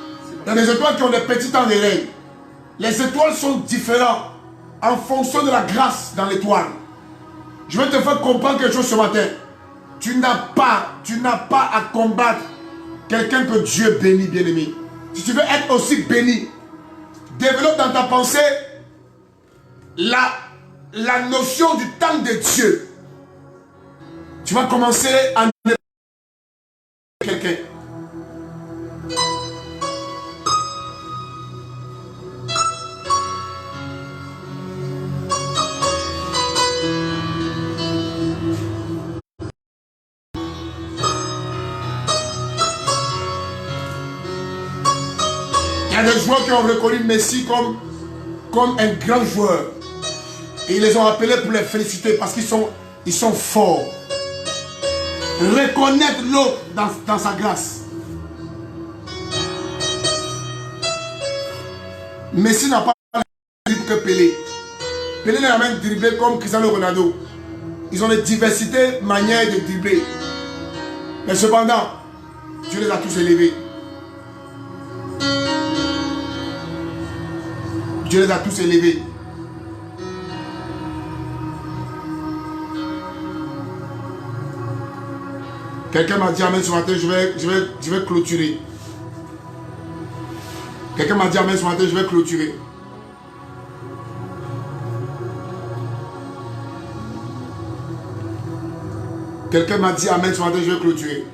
Il y a des étoiles qui ont des petits temps de règne. Les étoiles sont différentes en fonction de la grâce dans l'étoile. Je vais te faire comprendre quelque chose ce matin. Tu n'as pas à combattre quelqu'un que Dieu bénit, bien-aimé. Si tu veux être aussi béni, développe dans ta pensée la notion du temps de Dieu. Tu vas commencer à quelqu'un. Il y a des joueurs qui ont reconnu Messi comme un grand joueur. Et ils les ont appelés pour les féliciter parce qu'ils sont forts. Reconnaître l'autre dans sa grâce. Messi n'a pas dribblé que Pelé. Pelé n'a même dribblé comme Cristiano Ronaldo. Ils ont des diversités manières de dribbler. Mais cependant, Dieu les a tous élevés. Dieu les a tous élevés. Quelqu'un m'a dit amen ce matin, je vais clôturer. Quelqu'un m'a dit amen ce matin, je vais clôturer. Quelqu'un m'a dit amen ce matin, je vais clôturer.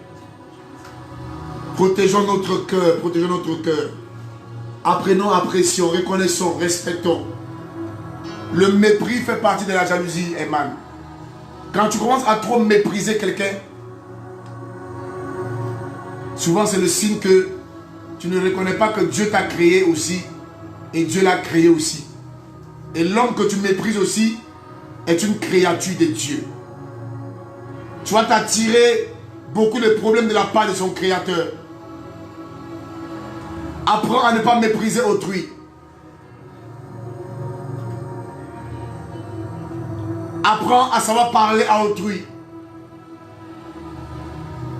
Protégeons notre cœur, protégeons notre cœur. Apprenons, apprécions, reconnaissons, respectons. Le mépris fait partie de la jalousie, Eman. Quand tu commences à trop mépriser quelqu'un, souvent c'est le signe que tu ne reconnais pas que Dieu t'a créé aussi et Dieu l'a créé aussi. Et l'homme que tu méprises aussi est une créature de Dieu. Tu vas t'attirer beaucoup de problèmes de la part de son créateur. Apprends à ne pas mépriser autrui. Apprends à savoir parler à autrui.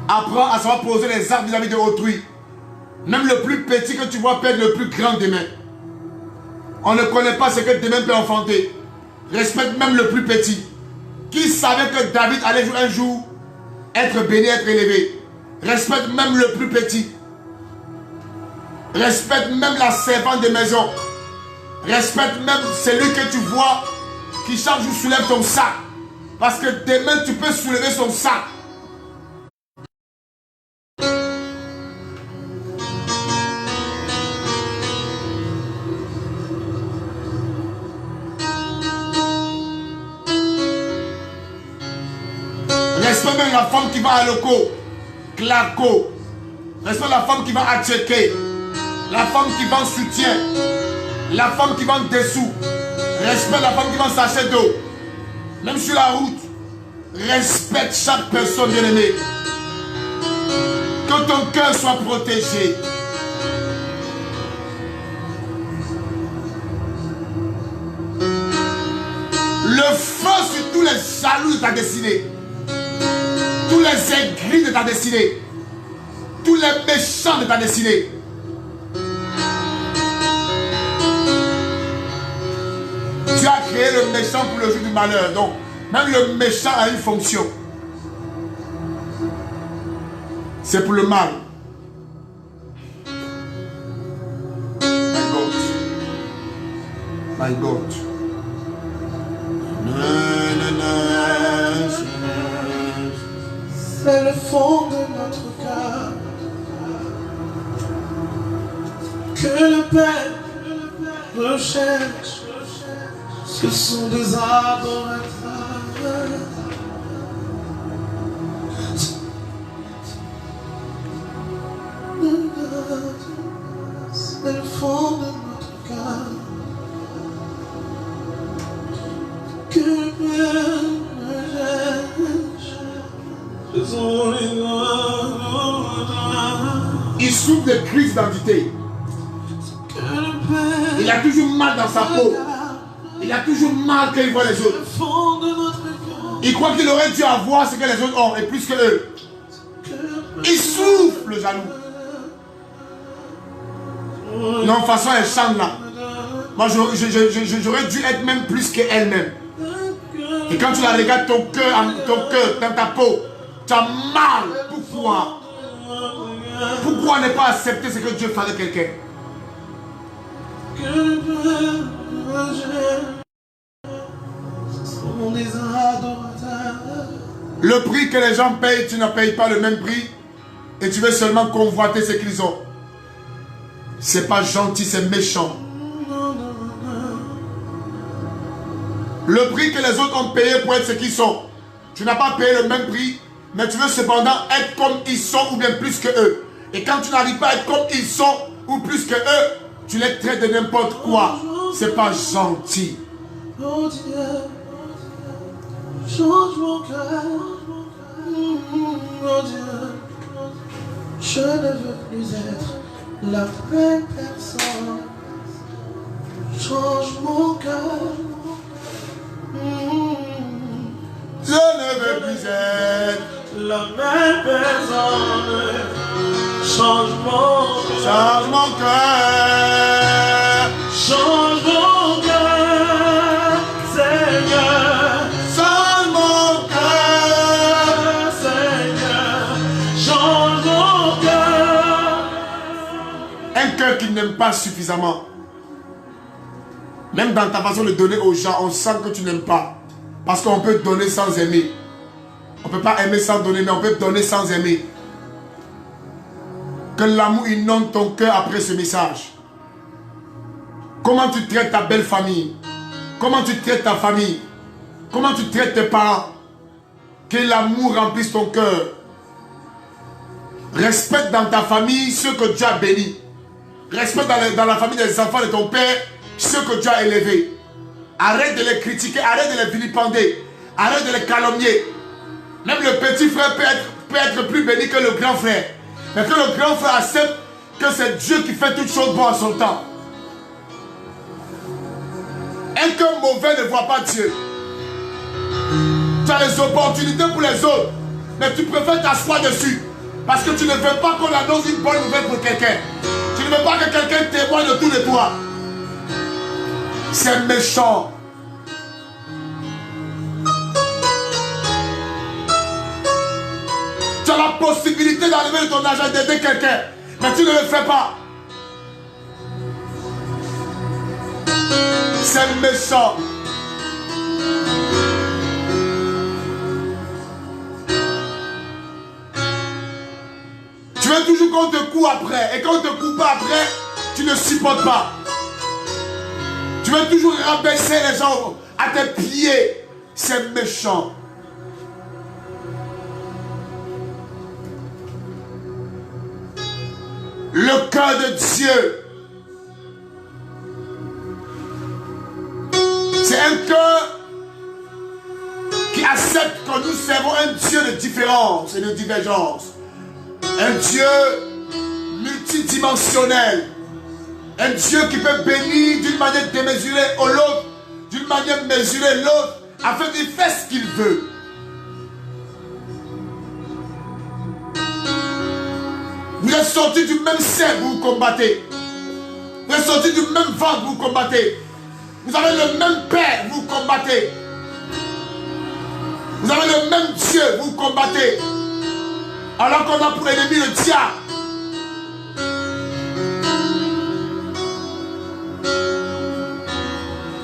Apprends à savoir poser les actes vis-à-vis de autrui. Même le plus petit que tu vois peut être le plus grand demain. On ne connaît pas ce que demain peut enfanter. Respecte même le plus petit. Qui savait que David allait un jour être béni, être élevé? Respecte même le plus petit. Respecte même la servante de maison. Respecte même celui que tu vois qui chaque jour soulève ton sac. Parce que demain tu peux soulever son sac. Respecte même la femme qui va à Loco, Claco. Respecte la femme qui va à Tchéké. La femme qui vend soutien. La femme qui vend des sous. Respecte la femme qui vend sachet d'eau. Même sur la route. Respecte chaque personne bien-aimée. Que ton cœur soit protégé. Le feu sur tous les jaloux de ta destinée. Tous les aigris de ta destinée. Tous les méchants de ta destinée. Tu as créé le méchant pour le jour du malheur. Donc, même le méchant a une fonction. C'est pour le mal. My God. My God. C'est le fond de notre cœur que le Père recherche. Ce sont des adorateurs. C'est le fond de notre cœur que le Père recherche. Ce sont les adorateurs. Il souffre de crise d'identité. Il a toujours mal dans sa peau. Il a toujours mal quand il voit les autres. Il croit qu'il aurait dû avoir ce que les autres ont et plus que eux. Il souffre le jaloux. Non, de toute façon, elle chante là. Moi, j'aurais dû être même plus qu'elle-même. Et quand tu la regardes, ton cœur dans ta peau, tu as mal. Pourquoi? Pourquoi ne pas accepter ce que Dieu fait de quelqu'un? Le prix que les gens payent, tu ne payes pas le même prix et tu veux seulement convoiter ce qu'ils ont. C'est pas gentil, c'est méchant. Le prix que les autres ont payé pour être ce qu'ils sont. Tu n'as pas payé le même prix, mais tu veux cependant être comme ils sont ou bien plus que eux. Et quand tu n'arrives pas à être comme ils sont ou plus que eux, tu les traites de n'importe quoi. C'est pas gentil. Oh Dieu, change mon cœur. Oh Dieu, je ne veux plus être la même personne. Change mon cœur. Je ne veux plus être la même personne. Change mon cœur. Change mon cœur, Seigneur. Change mon cœur. Seigneur. Change mon cœur. Un cœur qui n'aime pas suffisamment. Même dans ta façon de donner aux gens, on sent que tu n'aimes pas. Parce qu'on peut donner sans aimer. On ne peut pas aimer sans donner, mais on peut donner sans aimer. Que l'amour inonde ton cœur après ce message. Comment tu traites ta belle famille? Comment tu traites ta famille? Comment tu traites tes parents? Que l'amour remplisse ton cœur. Respecte dans ta famille ceux que Dieu a bénis. Respecte dans la famille des enfants de ton père ceux que Dieu a élevés. Arrête de les critiquer, arrête de les vilipender, arrête de les calomnier. Même le petit frère peut être plus béni que le grand frère. Mais que le grand frère accepte que c'est Dieu qui fait toutes choses bonnes à son temps. Un cœur mauvais ne voit pas Dieu. Tu as les opportunités pour les autres, mais tu préfères t'asseoir dessus. Parce que tu ne veux pas qu'on annonce une bonne nouvelle pour quelqu'un. Tu ne veux pas que quelqu'un témoigne autour de toi. C'est méchant. Tu as la possibilité d'enlever de ton argent, d'aider quelqu'un, mais tu ne le fais pas. C'est méchant. Tu veux toujours qu'on te court après. Et quand on ne te court pas après, tu ne supportes pas. Tu veux toujours rabaisser les gens à tes pieds. C'est méchant. Le cœur de Dieu, c'est un cœur qui accepte que nous servons un Dieu de différence et de divergence. Un Dieu multidimensionnel. Un Dieu qui peut bénir d'une manière démesurée ou l'autre, d'une manière mesurée l'autre, afin qu'il fasse ce qu'il veut. Vous êtes sortis du même sein, vous combattez. Vous êtes sortis du même ventre, vous combattez. Vous avez le même Père, vous combattez. Vous avez le même Dieu, vous combattez. Alors qu'on a pour ennemi le diable.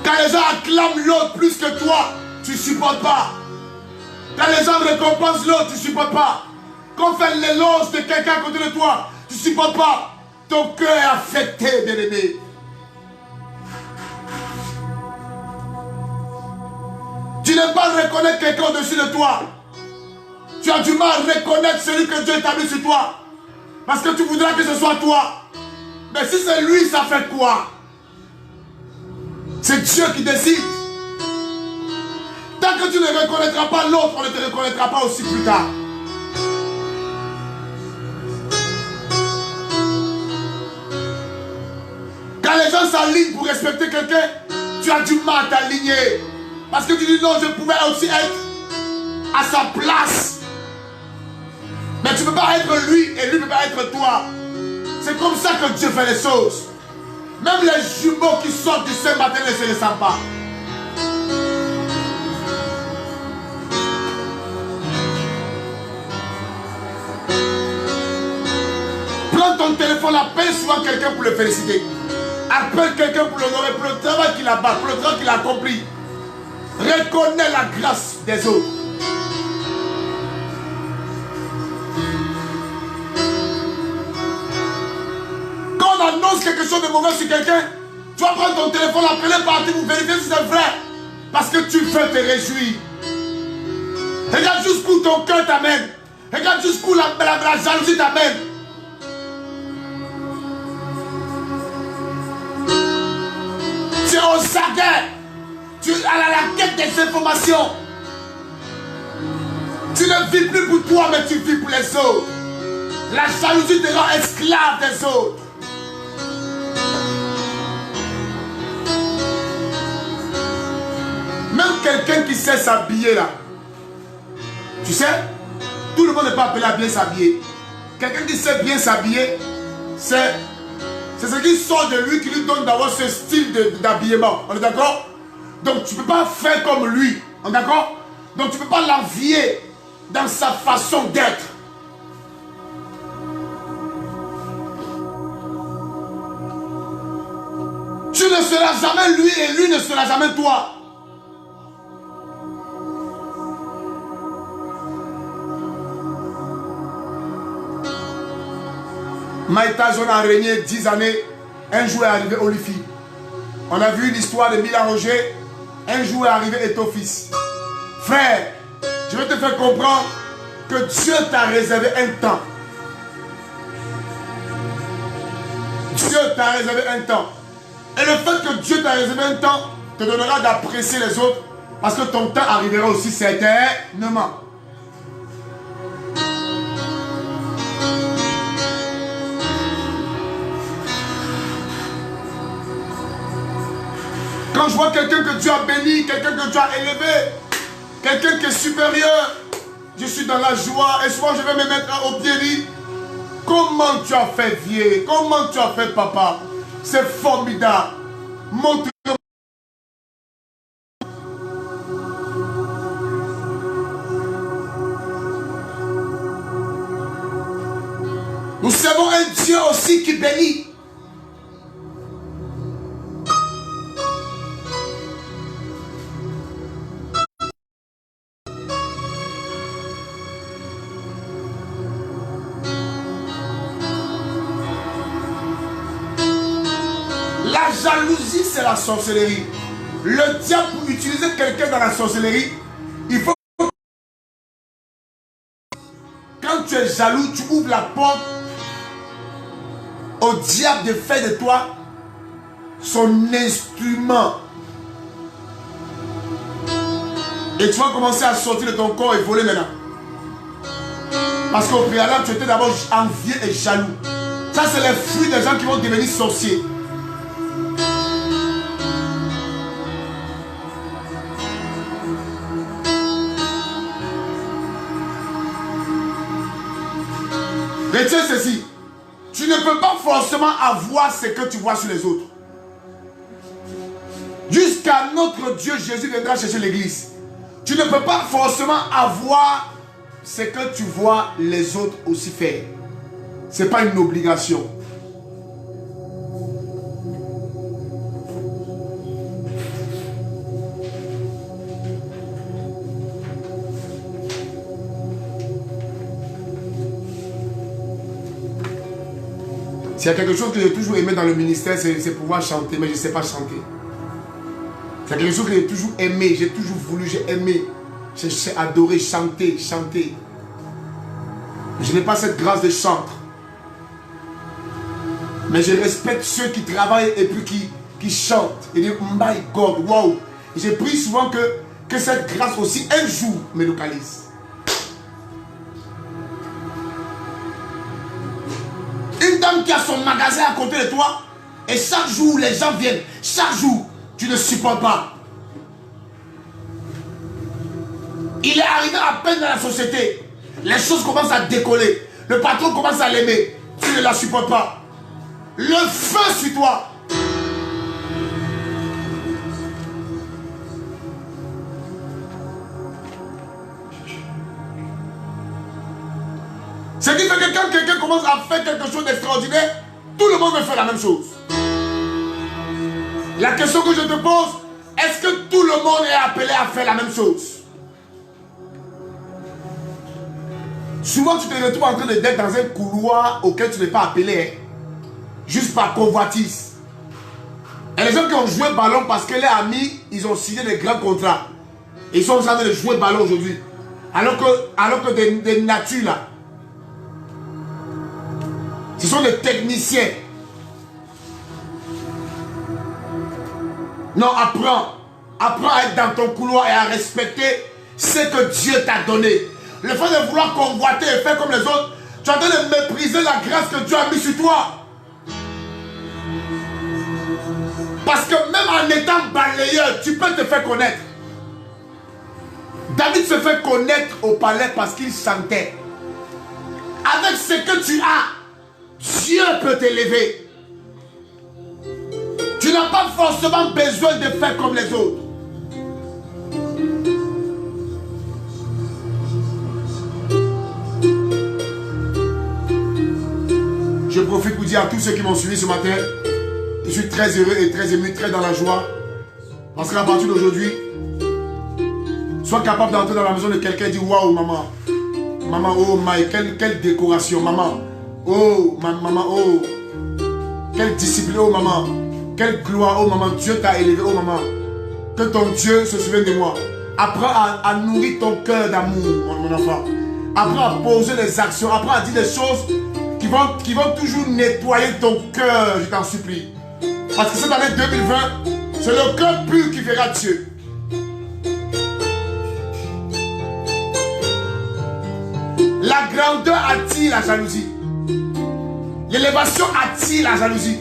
Quand les gens acclament l'autre plus que toi, tu ne supportes pas. Quand les gens récompensent l'autre, tu ne supportes pas. Quand on fait l'éloge de quelqu'un à côté de toi, tu ne supportes pas. Ton cœur est affecté, bien-aimé. Tu n'aimes pas reconnaître quelqu'un au-dessus de toi. Tu as du mal à reconnaître celui que Dieu établit sur toi. Parce que tu voudras que ce soit toi. Mais si c'est lui, ça fait quoi? C'est Dieu qui décide. Tant que tu ne reconnaîtras pas l'autre, on ne te reconnaîtra pas aussi plus tard. Quand les gens s'alignent pour respecter quelqu'un, tu as du mal à t'aligner. Parce que tu dis non, je pouvais aussi être à sa place. Mais tu ne peux pas être lui et lui ne peut pas être toi. C'est comme ça que Dieu fait les choses. Même les jumeaux qui sortent du sein matin ne se ressemblent pas. Prends ton téléphone, appelle souvent quelqu'un pour le féliciter. Appelle quelqu'un pour l'honorer, pour le travail qu'il a battu, pour le travail qu'il a accompli. Reconnais la grâce des autres. Quand on annonce quelque chose de mauvais sur quelqu'un, tu vas prendre ton téléphone, appeler partir pour vérifier si c'est vrai. Parce que tu veux te réjouir. Regarde jusqu'où ton cœur t'amène. Regarde jusqu'où la jalousie t'amène. Tu es au saguet. Tu es à la quête des informations. Tu ne vis plus pour toi, mais tu vis pour les autres. La jalousie te rend esclave des autres. Même quelqu'un qui sait s'habiller là. Tu sais, tout le monde n'est pas appelé à bien s'habiller. Quelqu'un qui sait bien s'habiller, c'est ce qui sort de lui qui lui donne d'avoir ce style d'habillement. On est d'accord? Donc tu ne peux pas faire comme lui. On est d'accord? Donc tu ne peux pas l'envier dans sa façon d'être. Tu ne seras jamais lui et lui ne sera jamais toi. Mike Tyson a régné 10 années. Un jour est arrivé Holyfield. On a vu l'histoire de Milan Roger. Un jour est arrivé Eto'o-Fils. Frère, je vais te faire comprendre que Dieu t'a réservé un temps. Dieu t'a réservé un temps. Et le fait que Dieu t'a réservé un temps te donnera d'apprécier les autres. Parce que ton temps arrivera aussi certainement. Quand je vois quelqu'un que Dieu a béni, quelqu'un que Dieu a élevé, quelqu'un qui est supérieur, je suis dans la joie et souvent je vais me mettre au pied et dire, comment tu as fait vieux, comment tu as fait papa, c'est formidable. Montre Nous servons un Dieu aussi qui bénit. La jalousie, c'est la sorcellerie. Le diable, pour utiliser quelqu'un dans la sorcellerie, il faut... Quand tu es jaloux, tu ouvres la porte au diable de faire de toi son instrument. Et tu vas commencer à sortir de ton corps et voler maintenant. Parce qu'au préalable, tu étais d'abord envieux et jaloux. Ça, c'est les fruits des gens qui vont devenir sorciers. Retiens ceci. Tu ne peux pas forcément avoir ce que tu vois sur les autres. Jusqu'à notre Dieu Jésus viendra chercher l'église. Tu ne peux pas forcément avoir ce que tu vois les autres aussi faire. Ce n'est pas une obligation. S'il y a quelque chose que j'ai toujours aimé dans le ministère, c'est pouvoir chanter, mais je ne sais pas chanter. S'il y a quelque chose que j'ai toujours aimé, j'ai toujours voulu, j'ai aimé, j'ai adoré chanter, chanter. Je n'ai pas cette grâce de chantre. Mais je respecte ceux qui travaillent et puis qui chantent. Et disent, my God, wow. J'ai pris souvent que cette grâce aussi, un jour, me localise. Une dame qui a son magasin à côté de toi, et chaque jour, les gens viennent. Chaque jour, tu ne supportes pas. Il est arrivé à peine dans la société. Les choses commencent à décoller. Le patron commence à l'aimer. Tu ne la supportes pas. Le feu sur toi. Ce qui fait que quand quelqu'un commence à faire quelque chose d'extraordinaire, tout le monde veut faire la même chose. La question que je te pose, est-ce que tout le monde est appelé à faire la même chose? Souvent, tu te retrouves en train d'être dans un couloir auquel tu n'es pas appelé, juste par convoitise. Et les gens qui ont joué ballon parce que les amis, ils ont signé des grands contrats. Ils sont en train de jouer ballon aujourd'hui. Alors que des natures là, ce sont des techniciens. Non, apprends. Apprends à être dans ton couloir et à respecter ce que Dieu t'a donné. Le fait de vouloir convoiter et faire comme les autres, tu es en train de mépriser la grâce que Dieu a mise sur toi. Parce que même en étant balayeur, tu peux te faire connaître. David se fait connaître au palais parce qu'il chantait. Avec ce que tu as, Dieu peut t'élever. Tu n'as pas forcément besoin de faire comme les autres. Je profite pour dire à tous ceux qui m'ont suivi ce matin, je suis très heureux et très ému, très dans la joie. Parce qu'à partir d'aujourd'hui, sois capable d'entrer dans la maison de quelqu'un et dire waouh maman. Maman, oh my, quelle décoration, maman. Oh maman, oh. Quelle discipline, oh maman. Quelle gloire, oh maman. Dieu t'a élevé, oh maman. Que ton Dieu se souvienne de moi. Apprends à nourrir ton cœur d'amour, mon enfant. Apprends à poser des actions. Apprends à dire des choses qui vont toujours nettoyer ton cœur, je t'en supplie. Parce que cette année 2020, c'est le cœur pur qui verra Dieu. La grandeur attire la jalousie. L'élévation attire la jalousie.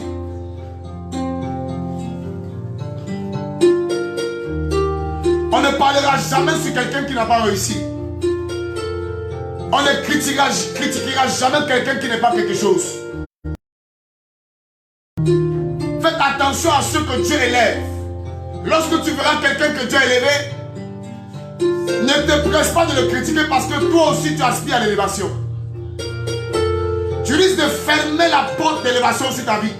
On ne parlera jamais sur quelqu'un qui n'a pas réussi. On ne critiquera jamais quelqu'un qui n'est pas quelque chose. Faites attention à ceux que Dieu élève. Lorsque tu verras quelqu'un que Dieu a élevé, ne te presse pas de le critiquer parce que toi aussi tu aspires à l'élévation. Tu risques de fermer la porte d'élévation sur ta vie.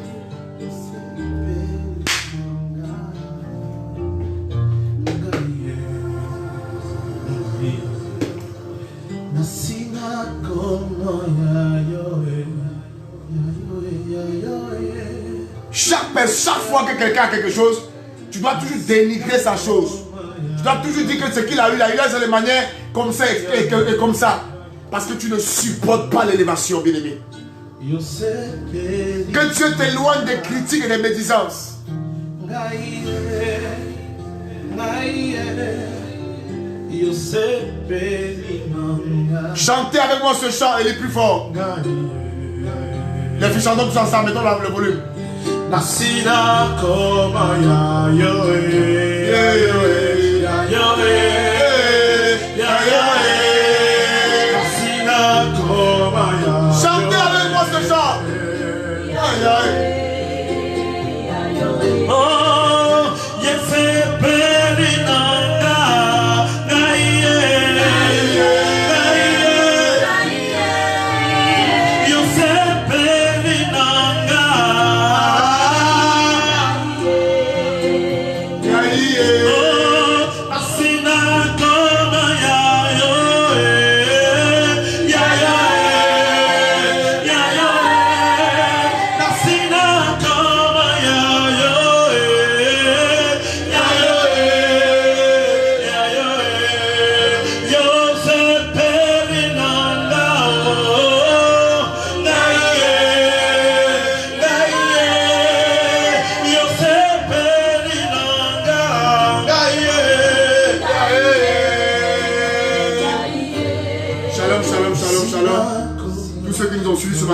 Chaque fois que quelqu'un a quelque chose, tu dois toujours dénigrer sa chose. Tu dois toujours dire que ce qu'il a eu, il a eu de manière comme ça et comme ça. Parce que tu ne supportes pas l'élévation, bien-aimé. Que Dieu t'éloigne des critiques et des médisances. Chantez avec moi ce chant, il est plus fort. Les filles chantons tous ensemble, mettons le volume. Nasina koma ya yo ya yo Nasina koma ya. Chantez avec moi ce chant. Oh, yese pelinanga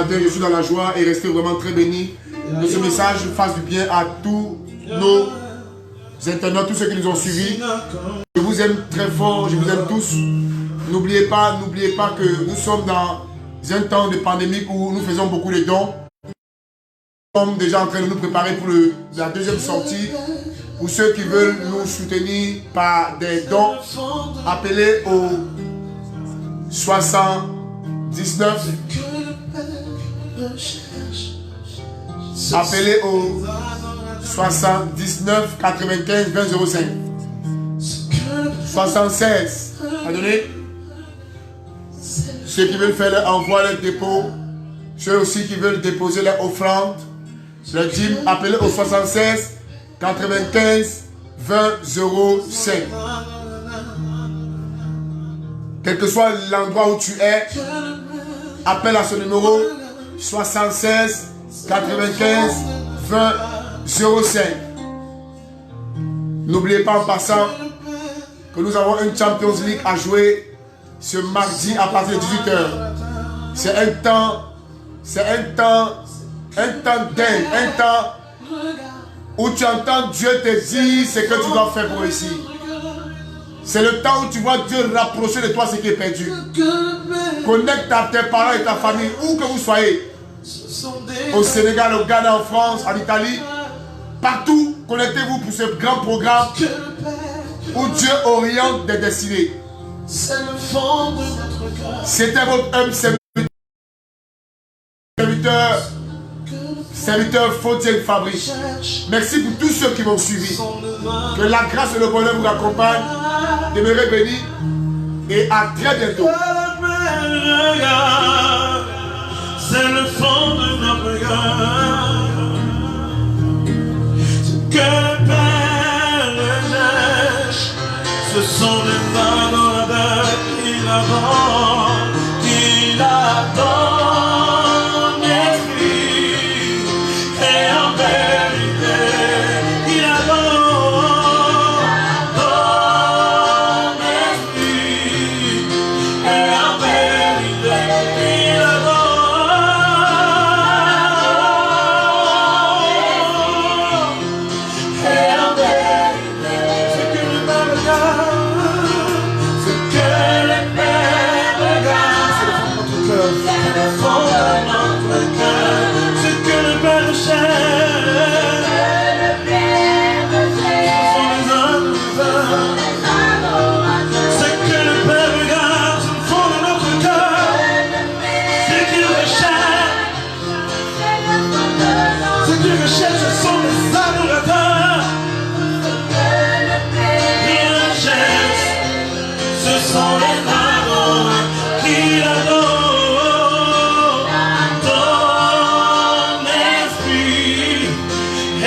Je suis dans la joie et restez vraiment très bénis. Que ce message fasse du bien à tous nos internautes, tous ceux qui nous ont suivis. Je vous aime très fort, je vous aime tous. N'oubliez pas que nous sommes dans un temps de pandémie où nous faisons beaucoup de dons. Nous sommes déjà en train de nous préparer pour la deuxième sortie. Pour ceux qui veulent nous soutenir par des dons, appelez au 79. Appelez au 79 95 20 05. 76. À donner. Ceux qui veulent faire leur envoi, leur dépôt. Ceux aussi qui veulent déposer leur offrande. Le dîme, appelez au 76 95 20 05. Quel que soit l'endroit où tu es, appelle à ce numéro 76 95 20 05. N'oubliez pas en passant que nous avons une Champions League à jouer ce mardi à partir de 18h. C'est un temps dingue, un temps où tu entends Dieu te dire ce que tu dois faire pour réussir. C'est le temps où tu vois Dieu rapprocher de toi ce qui est perdu. Connecte à tes parents et ta famille, où que vous soyez. Au Sénégal, au Ghana, en France, en Italie. Partout, connectez-vous pour ce grand programme où Dieu oriente des destinées. C'était votre homme serviteur Fautien Fabrice. Merci pour tous ceux qui m'ont suivi. Que la grâce et le bonheur vous accompagnent. Demeurez bénis et à très bientôt. C'est le fond de notre cœur. Ce que le Père cherche, ce sont les adorateurs qu'il adore, esprit et en vérité, il adore, esprit et en vérité, il adore. sont les marins qui l'adorent. Ton esprit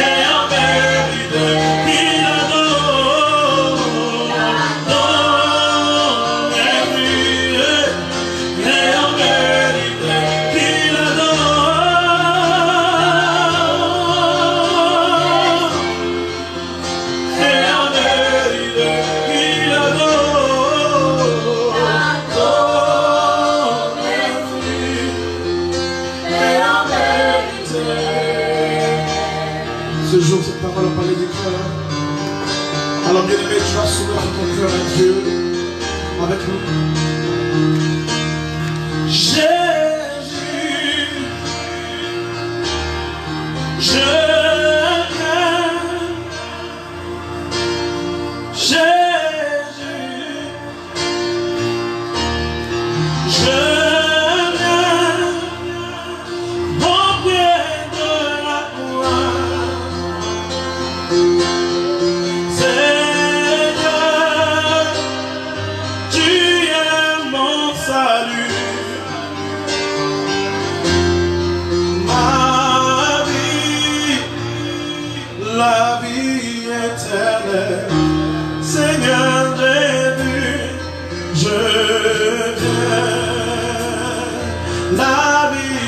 est en vérité qui l'adorent. Ton esprit est en vérité qui l'adorent. Et en vérité qui l'adorent. Ton esprit est en vérité. Ce jour, cette parole a parlé du cœur. Alors, bien-aimé, tu vas soumettre ton cœur à Dieu avec nous. Jésus, je t'aime. Jésus, je viens au pied de la croix. Seigneur, tu es mon salut. Ma vie, la vie éternelle. Seigneur Jésus, je viens. La vie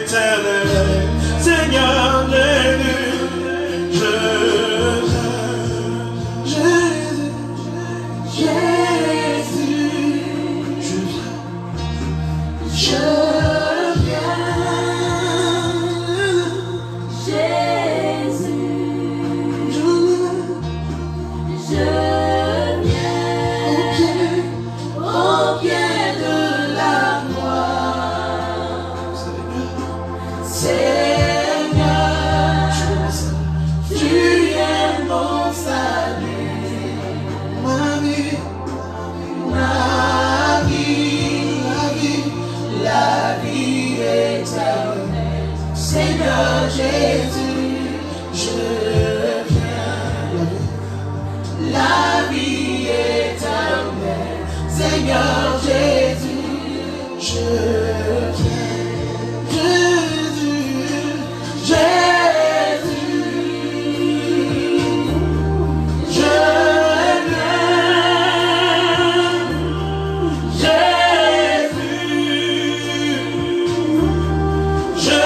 éternelle. Seigneur Jésus, je viens. Jésus, Jésus, je viens. Je viens. Jésus, Je viens. je viens au pied de la croix. Seigneur, tu es mon salut. Ma vie, La vie éternelle. Seigneur Jésus, je viens. La vie éternelle. Seigneur Jésus, je viens. Jésus, Jésus, je viens. Jésus, je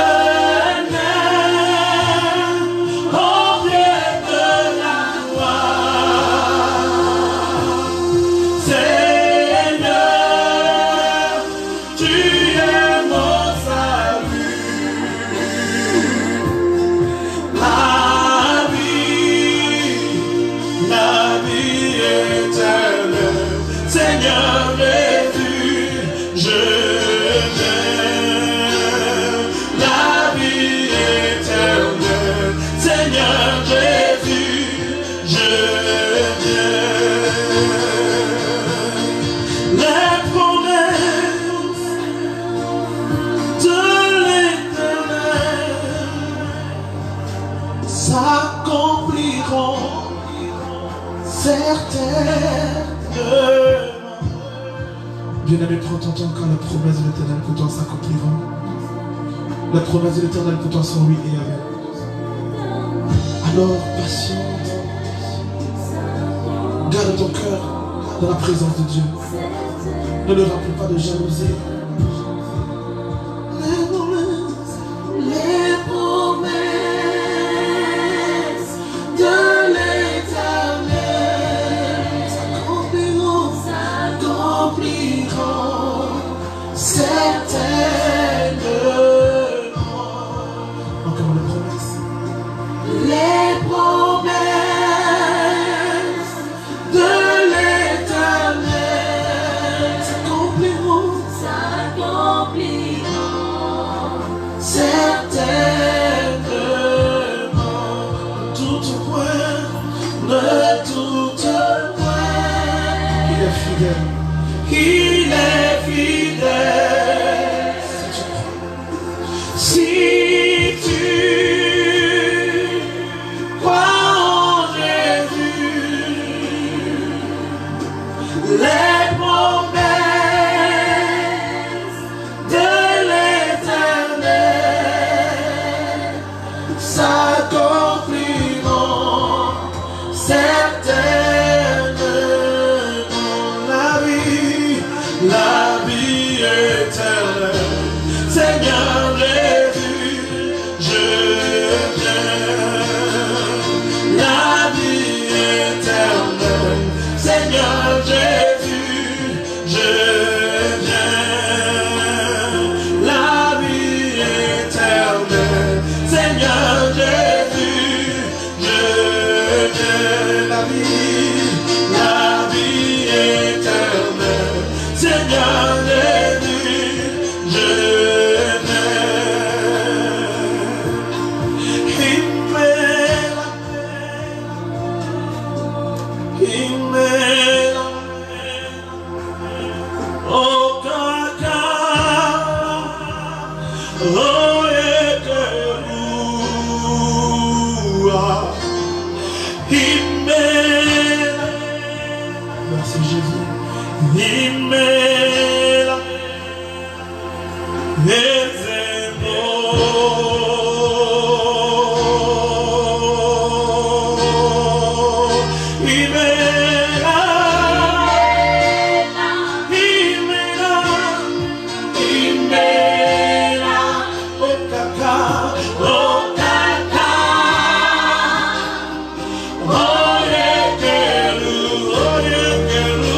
viens au pied de la croix. Seigneur, tu es mon salut. La vie éternelle. Seigneur Jésus, je viens. La vie éternelle. Seigneur Jésus, je viens. Les promesses de l'Éternel s'accompliront certainement. Bien-aimé, prends ton temps quand la promesse de l'Éternel pour toi s'accomplira. La promesse de l'Éternel pour toi sont oui et amen. Alors, patiente. Garde ton cœur dans la présence de Dieu. Ne le remplis pas de jalousie. Les promesses de l'Éternel s'accompliront certainement. Encore les promesses. Les promesses de l'Éternel S'accompliront. certainement. Tout point. De tout point, Il est fidèle. il est fidèle. Si tu crois en Jésus, les promesses de l'Éternel s'accompliront certainement. La vie éternelle, Seigneur Jésus, je viens. La vie éternelle, Seigneur Jésus, je viens. La vie éternelle, Seigneur Jésus, je viens. La vie éternelle, Seigneur Jésus, je merci Jésus. Himela, Ezemo, Himela, Himela, Himela, Okaka, Okaka, Oyekelu, Oyekelu.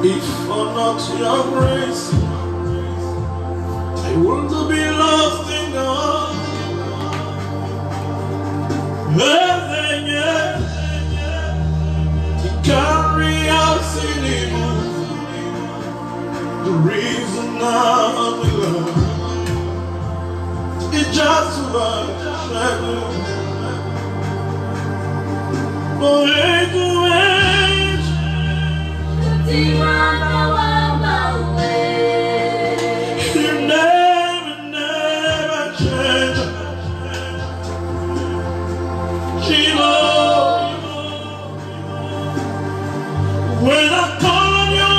If for not your grace, I want to be lost in God. To carry out sin, the reason I'm in love is just about shadow. For age to age, you never change. When I call on you,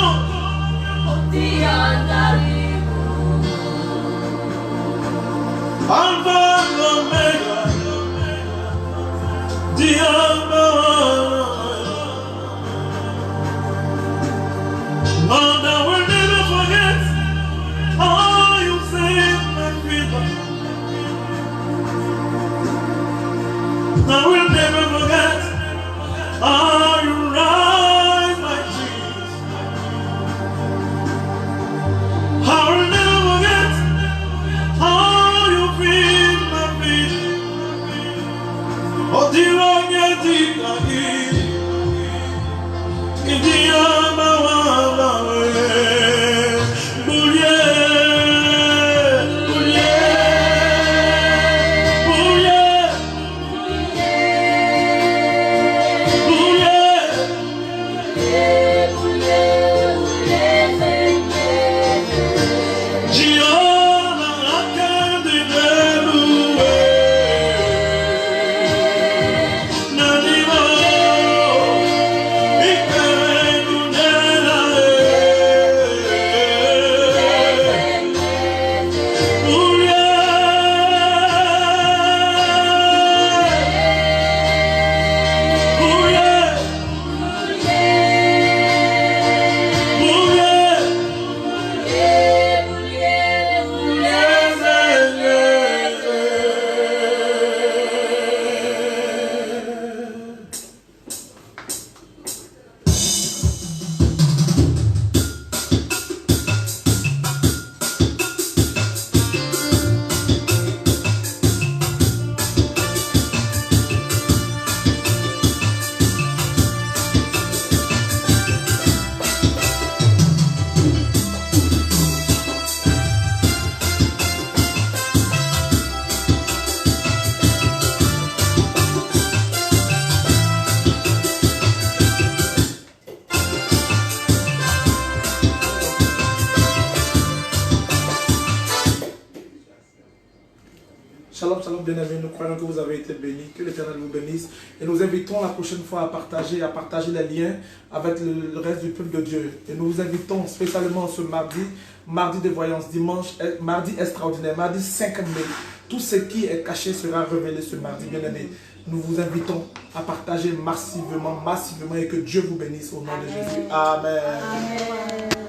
Lord, I will never forget how you saved my people. I will never forget how you rise my tears. I will never forget how you feed my feet. Oh, dear, Shalom, shalom, bien-aimés, nous croyons que vous avez été bénis, que l'Éternel vous bénisse. Et nous invitons la prochaine fois à partager les liens avec le reste du peuple de Dieu. Et nous vous invitons spécialement ce mardi, mardi de voyance, dimanche, mardi extraordinaire, mardi 5 mai. Tout ce qui est caché sera révélé ce mardi, bien-aimés. Nous vous invitons à partager massivement et que Dieu vous bénisse au nom de Jésus. Amen. Amen.